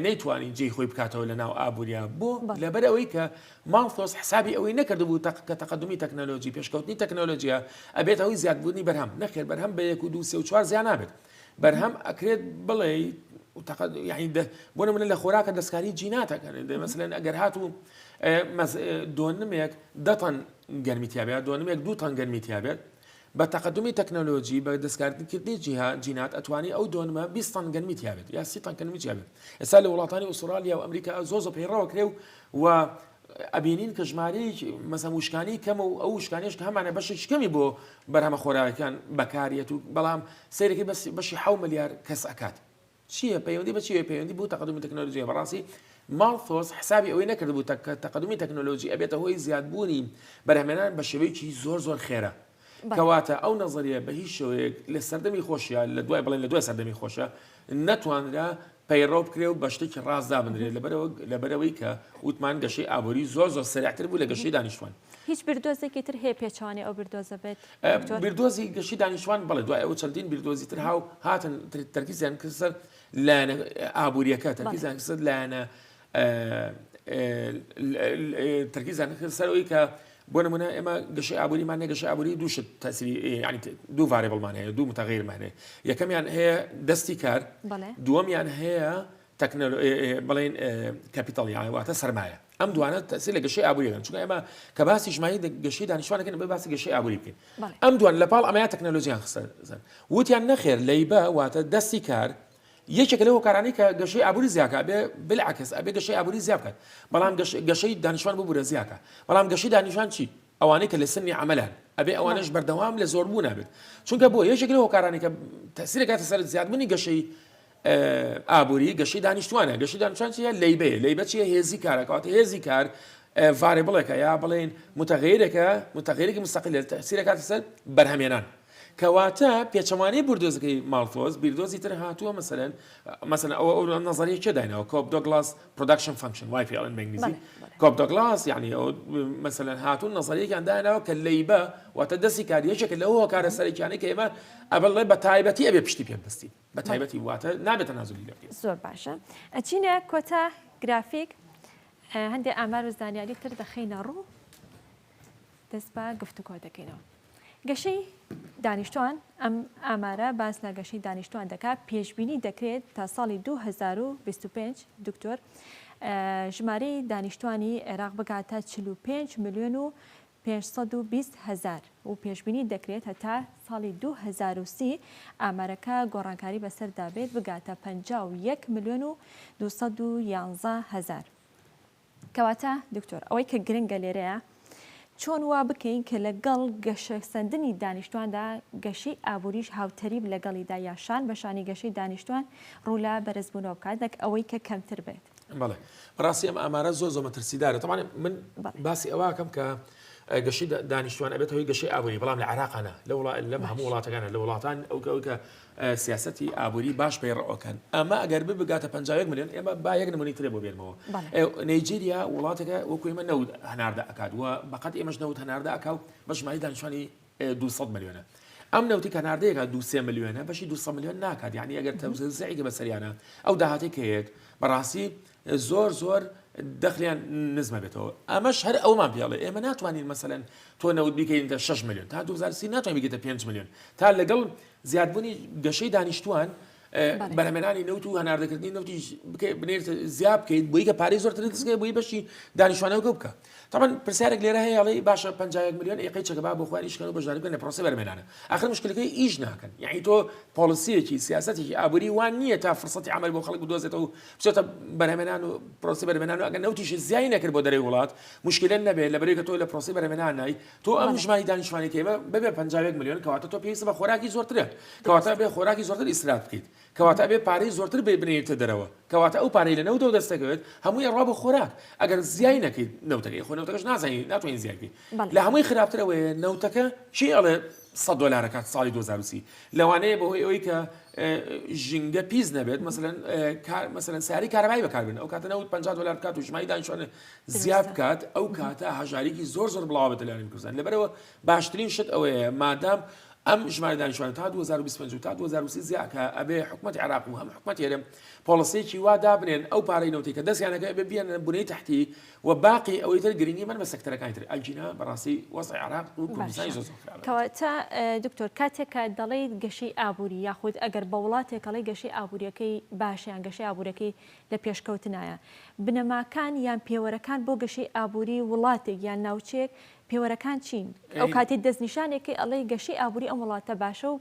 نەیتوانین جێی خۆی بکاتەوە لە ناو ئابووریا بوو لەبەر ئەوەی کە ماڵتۆس حسابی ئەوەی نەکرد بوو کە تەقەدمی تەکنۆلۆژی پێشکەوتنی تەکنۆلۆژیە ئەبێت ئەوەی زیادبوونی بەرهەم نەخێر بەرهەم بە 1 2 3 و 4 زیان نابێت بەرهەم ئەکرێت بڵێ بۆ نمونە لە خۆراکە دەستکاری جیناتەکەن مەسەلەن ئەگەر هاتوو دۆنمێک 10 تەن گەرمیتیابێت دۆنمێک 2 تەن گەرمیتیابێت بە تەقەدمی تەکنۆلۆژی بە دەستکاردنکردنی جینات ئەتوانی ئەو دۆنمە 20 تەن گەرمیتیابێت یا 30 تەن گەرمیتیابێت ئێستا لە وڵاتانی ئوسترالیا و ئەمریکا زۆر پەیڕەوە کرێ و ئەبینین کە ژماری مەسەڵەن وشکانی کەمە و ئەو وشکانیش کە هەمانە بەشێکی کەمی بۆ بەرهەمە خۆراکەکان بەکارێت و بەڵام سیرەکەی بەشی 7 ملیار کەس ئەکات چییە پەیوەندی بە چیە پەیوەندی بوو تەقەدمی تەکنۆلۆژیە بەڕاستی ماڵتۆس حسابی ئەوەی نەکرد بوو تەقەدمی تەکنۆلۆژی ئەبێتە هۆی زیادبوونی بەرهەمێنان بە شێوەیەکی زۆر خێرە کەواتە ئەو نەزەریە بە هیچ شێوەیەک لە سەردەمی خۆشیە لە دوای بڵێن لە دوای سەردەمی خۆشە نەتوانرا پەیڕۆ بکرێ و بە شتێکی ڕازدا بنرێت لەبەرەوەی کە وتمان گەشەی ئابووری زۆر سەریعتر بوو لە گەشەی دانیشتوان. هیچ بردۆزێکی تر هەیە پێچوانێ ئەو بردۆزە بێت؟ بردۆزی گەشەی دانیشتوان بەڵێ دوای ئەو چەندین بردۆزی تر هاتن تەرکیزیان کرد سەر لایەنە ئابووریەکە، تەرکیزیان کرد سەر لایەنە تەرکیزیان کرد سەرەوەی کە بۆ نمونە ئێمە گەشەی ئابووریمان هەیە، گەشەی ئابووری دووشت تەسیری ینی دوو ڤاریبڵمان هەیە، دوو متەغیرمان هەیە. یەکەمیان هەیە دەستی کار، دووەمیان هەیە بڵێن کەپیتەڵ یان واتە سەرمایە. ئەم دوانە تەسیر لە گەشەی ئابووریەکەن، چونکە ئێمە کە باسی ژمایی گەشەی دانیشتوانەکەن بە باسی گەشەی ئابووری بکەین. ئەم دوان لەپاڵ ئەمەیە تەکنەلۆژیان خستن وتیان نەخێر لەیبە واتە دەستی کار یەکێک لەو هۆکارانەی کە گەشەی ئابووری زیاکە ئەبێ بالعکس ئەبێ گەشەی ئابووری زیاد بکات، بەڵام گەشەی دانیشتوان ببوورە زیاکە. بەڵام گەشەی دانیشتوان چی؟ ئەوانەی کە لە سنی عەمەلان ئەبێ ئەوانەش بەردەوام لە زۆربوو نابێت، چونکە بۆ یەکێک لەو هۆکارانەی کە تەسیرەکاتە سەر زیادبوونی گەشەی ئابووری گەشەی دانیشتوانە. گەشەی دانیشتوان چیە؟ لەیبە چیە؟ هێزی کارەکەواتە هێزی کار ڤاریبڵێکە یا بڵێن متەغیرێکی مستەقیل لە تەسیرەکاتە سەر بەرهەمێنان. کەواتە پێچەوانەی بردۆزەکەی ماڵفۆز بیردۆزی تر هاتووە مەسەلەن ئەو نەزەریە چێ داینەوە کۆب دۆگلاس پرۆداکشن فانکشن وای پێڵێن بە ئینگلیزی کۆب دۆگلاس یعنی ئەو مەسەلەن هاتوون نەزەریەکیان داینەوە کە لەیبە واتە دەستی کاریەکێکە لەو هۆکارە سەرەکیانەی کە ئێمە ئەبڵێ بە تایبەتی ئەبێ پشتی پێ ببەستین، بە تایبەتی واتە نابێت تەنازولی لێ بکەین. زۆر باشە. ئەچینە کۆتا گرافیک هەندێک ئامار و زانیاری تر دەخینە ڕوو دەست بە گفتوگۆ دەکەینەوە. گەشەی دانیشتوان ئەم ئامارە باس لە گەشەی دانیشتوان دەکات، پێشبینی دەکرێت تا ساڵی 2025 دکتۆر ژمارەی دانیشتوانی عێراق بگاتە 45 ملیۆن و 520 هەزار و پێشبینی دەکرێت هەتا ساڵی 2030 ئامارەکە گۆڕانکاری بەسەردا بێت بگاتە 51 ملیۆن و 211 هەزار. کەواتە دکتۆر ئەوەی کە گرنگە لێرەیە چۆن وا بکەین کە لەگەڵ گەشەسەندنی دانیشتواندا گەشەی ئابووریش هاوتەریب لەگەڵیدا یاشان بەشانی گەشەی دانیشتوان ڕوولا بەرزبوونەوە بکات دەک ئەوەی کە کەمتر بێت. بەڵێ بەڕاستی ئەم ئامارە زۆر مەترسیدارە. تەمانێ من باسی ئەوەکەم کە گەشەی دانیشتوان ئەبێت هۆی گەشەی ئابووری، بەڵام لە عێراقانە لەم هەموو وڵاتەکانە لە وڵاتان ئەو کە سیاسەتی ئابووری باش پێڕەوەکەن ئەمە ئەگەر بگاتە 51 ملیۆن ئێمە با یەک نمونەی ترێ بۆ بێنمەوە. نایجێریا وڵاتێکە وەکو ئێمە نەوت هەناردە ئەکات و بەقەت ئێمەش نەوت هەناردە ئەکاو بە ژماری دانیشتوانی 200 ملیۆنە. ئەم نەوتی هەناردەیەکە 200 ملیۆنە بەشی 200 ملیۆن ناکات، یعنی ئەگەر تەوزیعێکی بەسەریانە ئەو داهاتێک هەیەک بەڕاستی زۆر دەخلیان نزمە بێتەوە. ئەمەش هەر ئەومان پێڵێ ئێمە ناتوانین مەسەلەن تۆ نەوت بیکەین 6 ملیۆن تا 2030 ناتوانین بگێتە 5 ملیۆن تا لەگەڵ زیادبوونی گەشەی دانیشتوان بەرهەمێنانی نەوت و هەناردەکردنی نەوتی بنێت زیاد بکەیت بۆی کە پارەی زۆرتر دەستکەی بۆی بەشی دانیشتوانەوە بکە. طبعا پرسیارێک لێرە هەیە ئەڵێ باشە 51 ملیۆن ئێقەی چەکە بۆ خۆیان ئیشکەن و بەشداری بکەن لە پرۆسە بەرهەمێنانە. ئاخر مشکلەکەی ئیش ناکەن، یعنی تۆ پۆلیسیەکی سیاسەتێکی ئابووری وان نییە تا فرسەتی عمل بۆ خەڵک بدۆزێتەوە بچێتە بەرهەمێنان و پرۆسە بەرهەمێنان و ئەگەر نەوتیش زیای نەکرد بۆ دەرەوەی وڵات مشکلە نەبێت لەبەرەوەی کە تۆ لە پرۆسەی بەرهەمێنان نای تۆ ئەم ژماری دانیشتوانێکی ئێمە ببێ 51 ملیۆن کەواتە تۆ پێویستە بە خۆراکی زۆرترە، کەواتە بێ خۆراکی زۆرتر ئیسراف بکەیت، کەواتە بێ پارەی زۆرتر بنێتە دەرەوە، کەواتە ئەو پارەی لە نەوتەوە دەستەکەوێت هەمووی ڕوا بە خۆراک. ئەگەر زیای نەکەیت نەوتەکەی خۆ نەوتەکەش ناتوانین زیای بکەیت. لە هەمووی خراپترەوەیە نەوتەکە چی ئەڵێ 100 دلار کات ساڵی 2030 لەوانەیە بەهۆی ئەوەی کە ژینگە پیس نەبێت مەسەلەن سیاری کارەبایی بەکاربێن ئەو کاتە نەوت 50 دلار کات و ژماری دانیشتوانە زیاد بکات ئەو کاتە هەژارێکی زۆر بڵاو بێت لەلایەن کوردستان. لەبەرەوە باشترین شت ئەوەیە مادام ئەم ژماری دانیشتوان تا 2025 تا 2030 زیاکە ئەبێ حکومەتی عێراق و هەم حکومەتی هێرم پۆلیسیەکی وا دابنێن ئەو پارەی نەوتی کە دەستیانەکە ئەبێ بێنن بنەی تەحتی و باقی ئەوەی تر گرنگی من بە سەکتەرەکانی تر ئەلجینا بەڕاستی وەزعی عێراق و کوردستانی زۆر کەواتە دکتۆر کاتێکە دەڵێیت گەشەی ئابووری یاخود ئەگەر بە وڵاتێکەڵی گەشەی ئابووریەکەی باشیان گەشەی ئابووریەکەی لە پێشکەوتنایە بنەماکان یان پێوەرەکان بۆ گەشەی ئابووری وڵاتێک یان ناوچێک پێوەرەکان چین؟ ئەو کاتی دەستنیشانێکی ئەڵێ گەشەی ئابووری ئەم وڵاتە باشە و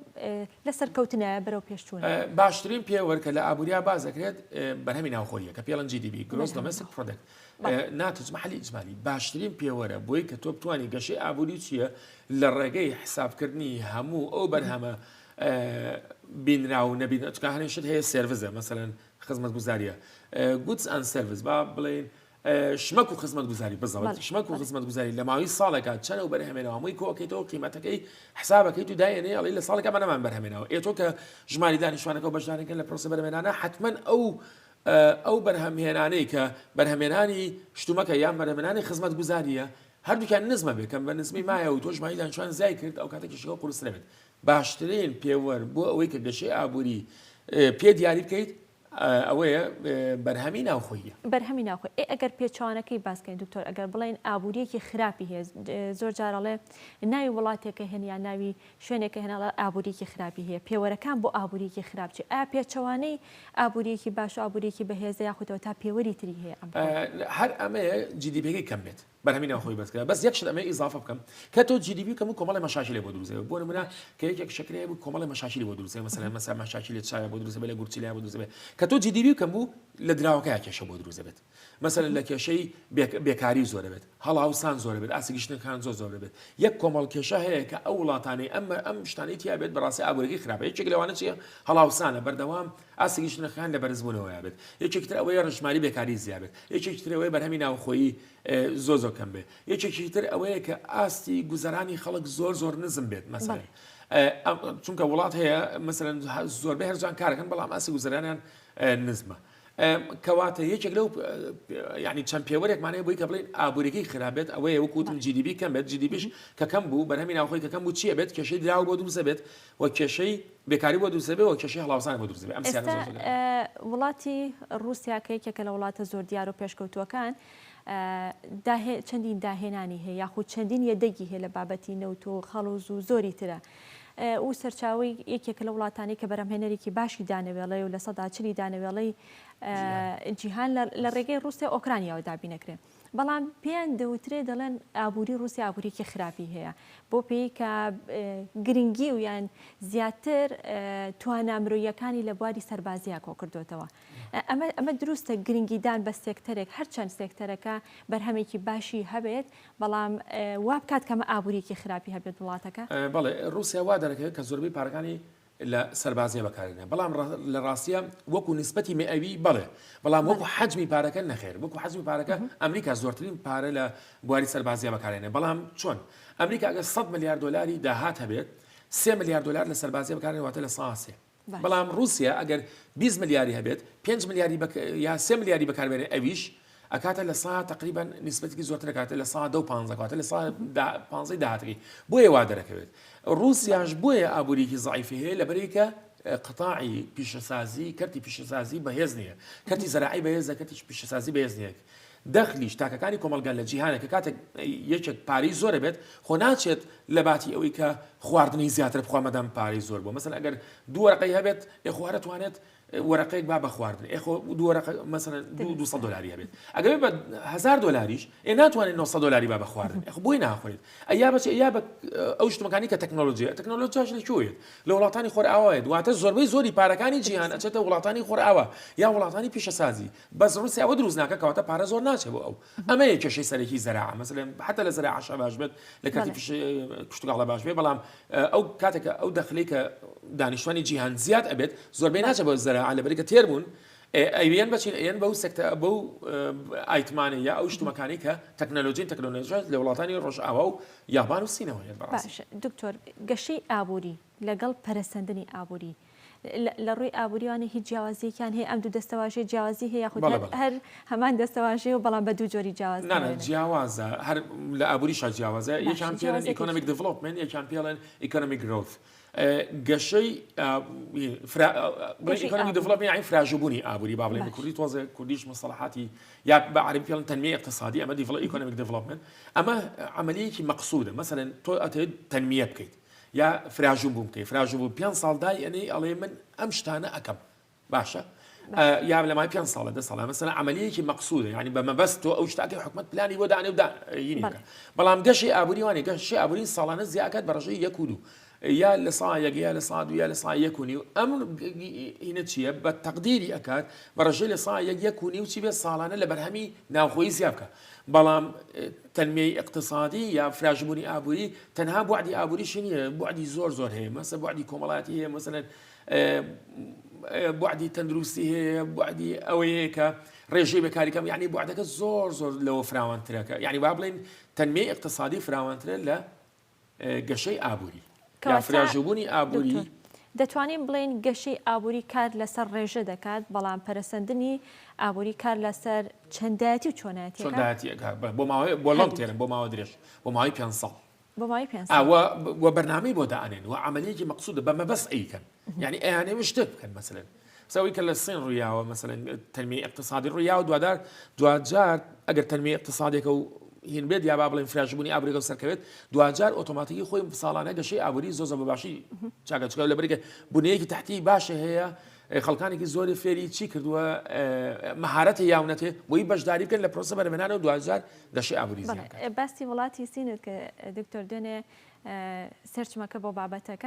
لەسەر کەوتنایە بەرەو پێشچوون. باشترین پێوەرکە لە ئابووریا باز دەکرێت بەرهەمی ناوخۆییە کە پێڵەن GDP Gross Domestic Product ناتوانێت محلی ئیجمالی باشترین پێوەرە بۆی کە تۆ بتوانانی گەشەی ئابووری چییە لە ڕێگەی حسابکردنی هەموو ئەو بەرهەمە بینرا و نەبین هەنێشت هەیە سێرڤزە مەسەلەن خزمەت گوزاریە goods and service با بڵێن شمەک و خزمەت گوزاری بزەوت شمەک و خزمەت گوزاری لە ماوەی ساڵێکە چەنە و بەرهەمێنەوە هەمووی کۆکەیتەوە قیمەتەکەی حسابەکەی و دایێنێ ئەڵێ لە ساڵێکە بەنەمان بەرهەمێنەوە ئێتۆ کە ژماری دانیشتوانەکە و بەشدارێکن لە پرۆسە بەرهەمێنانە حتمەن ئەو ئەو بەرهەمهێنانەی کە بەرهەمێنانی شتومەکە یان بەرهەمێنانی خزمەت گوزاریە هەردووکیان نزمە بێت کەم بە نزمی مایە و تۆش مایلان چوان زای کرد ئەو کاتێکیشەوە قورسرە بێت باشترین پێوەەر بۆ ئەوەی کە گەشەی ئابووری پێ دیاری بکەیت ئەوەیە بەرهەمی ناوخۆیە بەرهەمی ناوخۆی ئەگەر پێچوانەکەی باسکەین دکتۆر ئەگەر بڵین ئابوووریەکی خراپی هەیە زۆر جارەڵێ ناوی وڵاتێکە هێنیان ناوی شوێنێکە هێناڵە ئابوووریەکی خراپی هەیە پێوەرەکان بۆ ئابوووریەکی خراپچی ئایا پێچەوانەی ئابوووریەکی باش و ئابوووریەکی بەهێزە یاخودەوە تا پێوەری تری هەیە هەر ئەمەیە جیدیپیەکەی کەم بێت بەرهەمی ناوخۆی بەسکە بەس یەکشت ئەمە ئیزافە بکەم کە تۆ جیدیپی کەم و کۆمەڵی مەشاشیلێ بۆ دروستەوە بۆ نمونە کە یەکێک شکرەیە بوو کۆمەڵی مەشاشیلی بۆ دروستەوە مەسەلا مەشاشیلێت چایە بۆ دروستە بێت لە گورچیلیا بۆ دروستە بێت کە تۆ جیدیپی کەم بوو لە دراوەکەی کێشە بۆ دروستە بێت مەسەلا لە کێشەی بێکاری زۆرە بێت هەڵاوسان زۆرە بێت ئاسیگشتنەکان زۆر بێت یەک کۆمەڵ کێشە هەیە کە ئەو وڵاتانەی ئەم شتانەی تیا بێت بەڕاستی ئابوووریەکی خراپە یەکێک لەوانە چیە هەڵاوسانە بەردەوام ئاسیگشتنەکان لە بەرزبوونەوەیە بێت یەکێکتر ئەوەیە ڕژماری بێکاری زیاد بێت یەکێکتر ئەوەیە بەرهەمی ناوخۆیی زۆر کەم بێت یەکێکی تر ئەوەیە کە ئاستی گوزەرانی خەڵک زۆر نزم بێت مەسەلا چونکە وڵات هەیە مەسەلا زۆربەی هەرجان کارەکەن بەڵام ئاسی گوزەرانیان نزمە کەواتە یەکێک لەو ینی چەند پێوەرێکمانەیە بۆی کە بڵین ئابوووریەکەی خراپێت ئەوەیە وەکوتم جیدیپی کەم بێت جیدیپیش کە کەم بوو بەرهەمی ناوخۆی کە کەم بوو چیە بێت کێشەی دراوە بۆ دروستە بێت و کێشەی بێکاری بۆ دروستە بێت و کێشەی هەڵاوسان بۆ دروستە بێت ئەم سیانە وڵاتی ڕووسیا کە لە وڵاتە زۆر دیار و پێشکەوتووەکان چەندین داهێنانی هەیە یاخود چەندین یەدەگی هەیە لە بابەتی نەوت و خەڵوز و زۆری ترە و سەرچاوی یەکێک لە وڵاتانی کە بەرهەمهێنەرێکی باشی دانەوێڵی و لە سەدا چلی دانەوێڵی جیهان لە ڕێگەی ڕووسیا ئۆکرانیاوە دابینەکرێ بەڵام پێیان دەوترێ دەڵێن ئابووری رووسیا ئابووریەکی خراپی هەیە بۆ پێی کە گرنگی و یان زیاتر توانامرۆیەکانی لە بواری سەربازیە کۆ کردوتەوە ئەمە دروستە گرنگیدان بە سێکتەرێک هەرچەند سێکتەرەکە بەرهەمێکی باشی هەبێت بەڵام وا بکات کەمە ئابووریەکی خراپی هەبێت وڵاتەکە بەڵێ رووسیا وا دەرەکەوێت کە زۆربەی پارەکانی لە سەربازیە بەکارێنێ بەڵام لە ڕاستیە وەکو نسبەتی مئەوی بەڵێ بەڵام وەکو حەجمی پارەکە نەخێر وەکو حەجمی پارەکە ئەمریکا زۆرترین پارە لە بواری سەربازیە بەکارێنێ بەڵام چۆن ئەمریکا ئەگەر 100 ملیارد دلاری داهات هەبێت 3 ملیارد دلار لە سەربازیە بەکارێنێتە لە ساسێ بەڵام رووسیا ئەگەر 20 ملیاری هەبێت 5 ملیاری یا 3 ملیاری بەکاربێنێ ئەویش ئەکاتە لە سا تقریبا نسبەتێکی زۆرتر کاتە لە سا 2.15 کاتە لە سا 15 داهاتەکەی بۆیە وا دەرەکەوێت رووسیاش بۆیە ئابووریەکی زعیفی هەیە لەبەرەوەی کە قطاعی پیشەسازی کەرتی پیشەسازی بەهێز نییە کەرتی زەراعی بەهێزە کەرتی پیشەسازی بەهێز نییە دەخلیش تاکەکانی کۆمەلگا لە جیهانێک کە کاتێک یەکێک پارەی زۆرە بێت خۆ ناچێت لە باتی ئەوەی کە خواردنی زیاتر بخوا مەدەم پارەی زۆر بۆ مەسەن ئەگەر دوو وەرەقەی هەبێت ئێخۆ هەرەتوانێت وەرەقەیەک با بە خواردن ئێخۆ دوو وەرەقە مەسەن 200 دلاری هەبێت ئەگەر بە 1000 دلاریش ناتوانێت 900 دلاری با بە خواردن ئێخۆ بۆی ناخۆیت ئەیا بەچ یا بە ئەو شتەکانی کە تەکنۆلۆژیاش لەکوێت لە وڵاتانی خۆرئاوایە دواتە زۆربەی زۆری پارەکانی جیهان ئەچێتە وڵاتانی خۆرئاوە یا وڵاتانی پیشەسازی بەس رووسیا ئەوە دروست ناکە کەواتە پارە زۆر ناچێت بۆ ئەو ئەمە کێشەی سەرەکی زەراعە مەسەلەن حتا لە زەراعەش باش بێت لە کاتی پشتگاڵە باش بێت بەڵام ئەو کاتێکە ئەو دەخلی کە دانیشتوانی جیهان زیاد ئەبێت زۆربەی ناچێت بۆ زەراعە لەبەرەوەی کە تێربوون ئەویان بچین ئەیان بەو سەکتە بەو ئایتمانە یا ئەو شتومەکانی کە تەکنۆلۆژی لە وڵاتانی ڕۆژئاوا و یابان و سینەوە باش دکتۆر گەشەی ئابووری لەگەڵ پەرەسەندنی ئابووری لە ڕووی ئابووریوانی هیچ جیاوازیەکان هەیە ئەم دوو دەستەواژەی جیاوازی هەیە یاخود هەر هەمان دەستەواژەیە و بەڵام بە دوو جۆری جیاواز جیاوازە هەر لە ئابووریشا جیاوازە یەکیان پێڵێن ئیکۆنۆمیک دیڤلۆپمنت یەکیان پێڵێن ئیکۆنۆمیک گرۆث گەشەی ئیکۆنۆمیک دیڤلۆپمنت یعنی فراژبوونی ئابووری با بڵێن بە کوردی تۆزە کوردیش مەصطلحاتی یا بە عەربی پێڵێن تەنمیە اقتصادی ئەمە ئیکۆنۆمیک دیڤلۆپمنت ئەمە عەمەلیەیەکی مەقسوودە مەسەلەن تۆ ئەتەوێت تەنمیە بکەیت یا فراژبوون بکەیت فراژبوون 5 ساڵ دای ئەنەی ئەڵێ من ئەم شتانە ئەکەم باشە یا لە مای 5 ساڵە 10 ساڵە مەسەلەن عەمەلیەیەکی مەقسوودە یعنی بە مەبەست تۆ ئەو شتاکەی حکومەت پلانی بۆ دانێ و داینی بکە بەڵام گەشەی ئابووری وانێ گەشەی ئابووری ساڵانە زیاکات بە ڕێژەی 1 و 2 یا لە ساڵێک یا لە ساڵ یا لە ساڵ 1 و نیو ئەم هینە چییە بە تەقدیری ئەکات بە ڕێژەی لە ساڵ 1 و نیو چی بێت ساڵانە لە بەرهەمی ناوخۆیی زیاد بکە بەڵام تەنمیەی اقتصادی یا فراژبوونی ئابووری تەنها بوعدی ئابووریش نییە بوعدی زۆر هەیە مەسە بوعدی کۆمەڵایەتی هەیە مەسەلەن بوعدی تەندروستی هەیە بوعدی ئەوەیە کە ڕێژەی بەکاریکەم یعنی بوعدەکە زۆر لەوە فراوانترەکە یعنی با بڵێن تەنمیەی اقتصادی فراوانترە لە گەشەی ئابووری یا فراژبوونی ئابووری دەتوانین بڵێن گەشەی ئابووری کار لەسەر ڕێژە دەکات بەڵام پەرسەندنی ئابووری کار لەسەر چەندایەتی و چۆنایەتیەکە بۆ لەڵ تێرن بۆ ماوە درێژ بۆ ماوەی 5 ساڵ بۆ ماوەی 5 و بەرنامەی بۆ دائنێن و عمليەکی مەقصودە بەمە بەس ئەیکەن یعنی ئەیانێ شتێک بکەن مثلا سوي كلا الصين رياوة مثلا تنمية اقتصادي رياوة دوادار أجر تنمية اقتصادية كو هين بيد يا بابل انفراج بني أبريق وسركبت دوادار أوتوماتيكي خوي مفصلانة كشيء أبوري زوزة بباشي شاكا شكل ولا بريك بنية تحتي باشة هي خلقاني كزوري فيري تشيكر دوا مهارته ياونته ويباش داري كان لبروسة برمنانه دوادار كشيء أبوري زيان بس ولاتي سينك دكتور دنيا سيرش ما كبو بابتك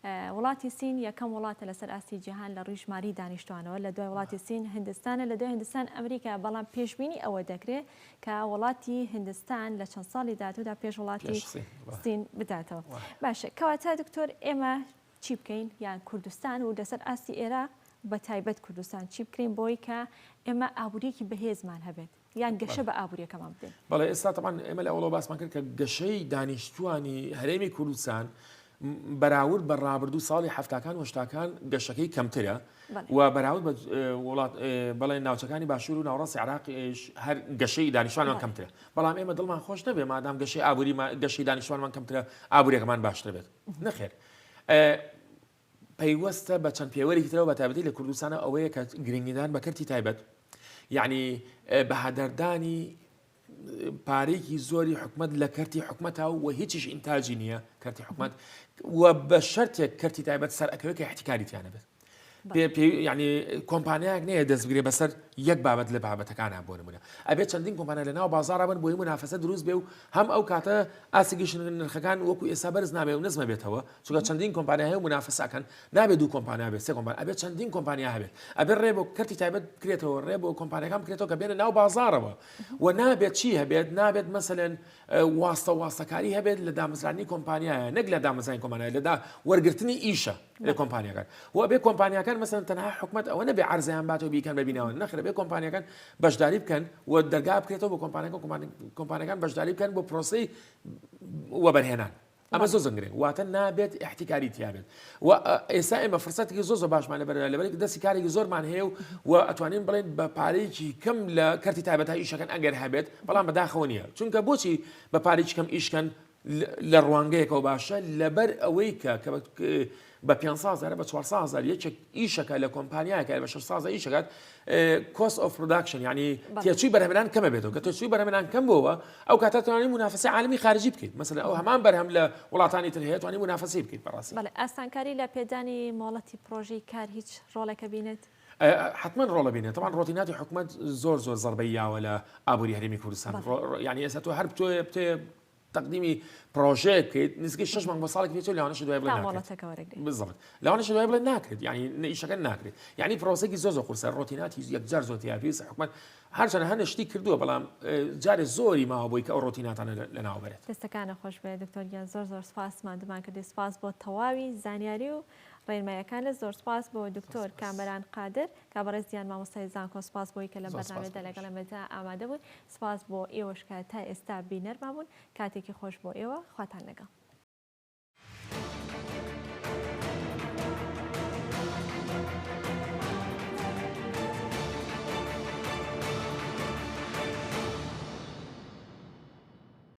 وڵاتی سین یەکەم وڵاتە لەسەر ئاستی جیهان لە ڕیژماری دانیشتوانەوە لە دوای وڵاتی سین هندستانە لە دوای هندستان ئەمریکا بەڵام پێشبینی ئەوە دەکرێت کە وڵاتی هندستان لە چەند ساڵی داهاتوودا پێش وڵاتی سین بداتەوە. باشە کەواتە دکتۆر ئێمە چی بکەین یان کوردستان و لەسەر ئاستی عێراق بە تایبەت کوردستان چی بکەین بۆی کە ئێمە ئابووریەکی بەهێزمان هەبێت یان گەشە بە ئابووریەکەمان بدەین؟ بەڵێ ئێستا طبعا ئێمە لە ئەوڵەوە باسمان کرد کە گەشەی دانیشتوانی هەرێمی کوردستان بەراورد بە ڕابردوو ساڵی هەفتاکان و هەشتاکان گەشەکەی کەمترە و بەراورد بە وڵات بەڵێ ناوچەکانی باشوور و ناوڕاستی عێراقیش هەر گەشەی دانیشتوانمان کەمترە بەڵام ئێمە دڵمان خۆش نەبێ مادام گەشەی ئابووری گەشەی دانیشتوانمان کەمترە ئابووریەکەمان باشتر بێت نەخێر پەیوەستە بە چەند پێوەرێکی ترەوە بە تایبەتی لە کوردستانە ئەوەیە کە گرنگیدان بە کەرتی تایبەت یعنی بەهادەردانی پارێکی زۆری حکومت لە کەرتی حکومەتە و هیچیش ئینتاجی نییە کەرتی حکومت و بە شەرتێک کەرتی تایبەت سەر ئەکەوێت کە احتیکاریتیانە بێت یعنی کۆمپانیایەک نەیە دەستگرێ بەسەر یەک بابەت لە بابەتەکانە بۆ نمونە ئەبێت چەندین کۆمپانیا لە ناو بازاڕە بن بۆی منافەسە دروست بێ و هەم ئەو کاتە ئاسیگەشتن نرخەکان وەکو ئێستا بەرز نابێ و نزمە بێتەوە چونکە چەندین کۆمپانیا هەیە و منافەسەکەن نابێت دوو کۆمپانیا بێت سێ کۆمپانیا ئەبێت چەندین کۆمپانیا هەبێت ئەبێت ڕێ بۆ کەرتی تایبەت بکرێتەوە ڕێ بۆ کۆمپانیەکان بکرێتەوە کە بێنە ناو بازاڕەوە و نابێت چی هەبێت نابێت مەسەلەن واستەکاری هەبێت لە دامەزرانی کۆمپانیایە نەک لە دامەزرانی کۆمپانیای لەدا وەرگرتنی ئیشە لە کۆمپانیەکان و ئەبێ کۆمپانیەکان مەسەلەن تەنها حکومت ئەوە نەبێ عەرزیان باتەوە بیکەن ببینەوە نەخێر بێ کۆمپانیەکان بەشداری بکەن و دەرگا بکرێتەوە بۆ کۆمپانیەکان بەشداری بکەن بۆ پرۆسەی وەبەرهێنان ئەمە زۆر زنگرێ واتە نابێت احتیکاری تیابێت و ئێستا ئێمە فرسەتێکی زۆر باشمان لەبەرێک دەستی کارێکی زۆرمان هەیە و ئەتوانین بڵێن بە پارەیەکی کەم لە کەرتی تایبەتە ئیشەکەن ئەگەر هەبێت بەڵام بەداخەوە نییە چونکە بۆچی بە پارێکی کەم ئیشکەن لە ڕوانگەیەکەوە باشە لەبەر ئەوەی کە بە 500,000 بە 400,000 یەکێک ئیشەکە لە کۆمپانیایەکە بە 600 ئیشەکەات cost of production یعنی تێچووی بەرهەمێنان کەمە بێتەوە کە تێچووی بەرهەمێنان کەم بووە ئەو کاتە توانین منافسە عالمی خارجی بکەیت مثلا ئەو هەمان بەرهەم لە وڵاتانی تر هەیە توانین منافسەی بکەیت بەڕاستی. بەڵێ ئاسانکاری لە پێدانی مۆڵەتی پرۆژەی کار هیچ ڕۆڵێکە بینێت؟ حتما ڕۆڵە بینێت طبعا ڕۆتیناتی حکومت زۆر زەربەی یاوە لە ئابووری هەرێمی کوردستان یعنی ئێستا تۆ هەر بتوێ تقديمي بروجيك نسقي شش من بصالك فيتو لانش دوي بلا بالضبط لانش دوي بلا ناكد يعني ايش كان ناكد يعني بروسيكي زوزو قرص الروتينات يقدر زوتي في حكومه هرجان هن شتي كردو بلا جاري زوري ما بويك او روتينات انا لنا وبرت دستكان خوش به دكتور يا زور سپاس ما دمان كدي سپاس بو تواوي زانياري و ڕێنمایەکان لە زۆر سپاس بۆ دکتۆر کامبەران قادر کابڕێزیان مامۆستای زانکۆ سپاس بۆی کە لە بەرنامەدا لەگەڵ ئێمەدا ئامادە بوون سپاس بۆ ئێوەش کە تا ئێستا بینەرما بوون کاتێکی خۆش بۆ ئێوە خواتان لەگەڵ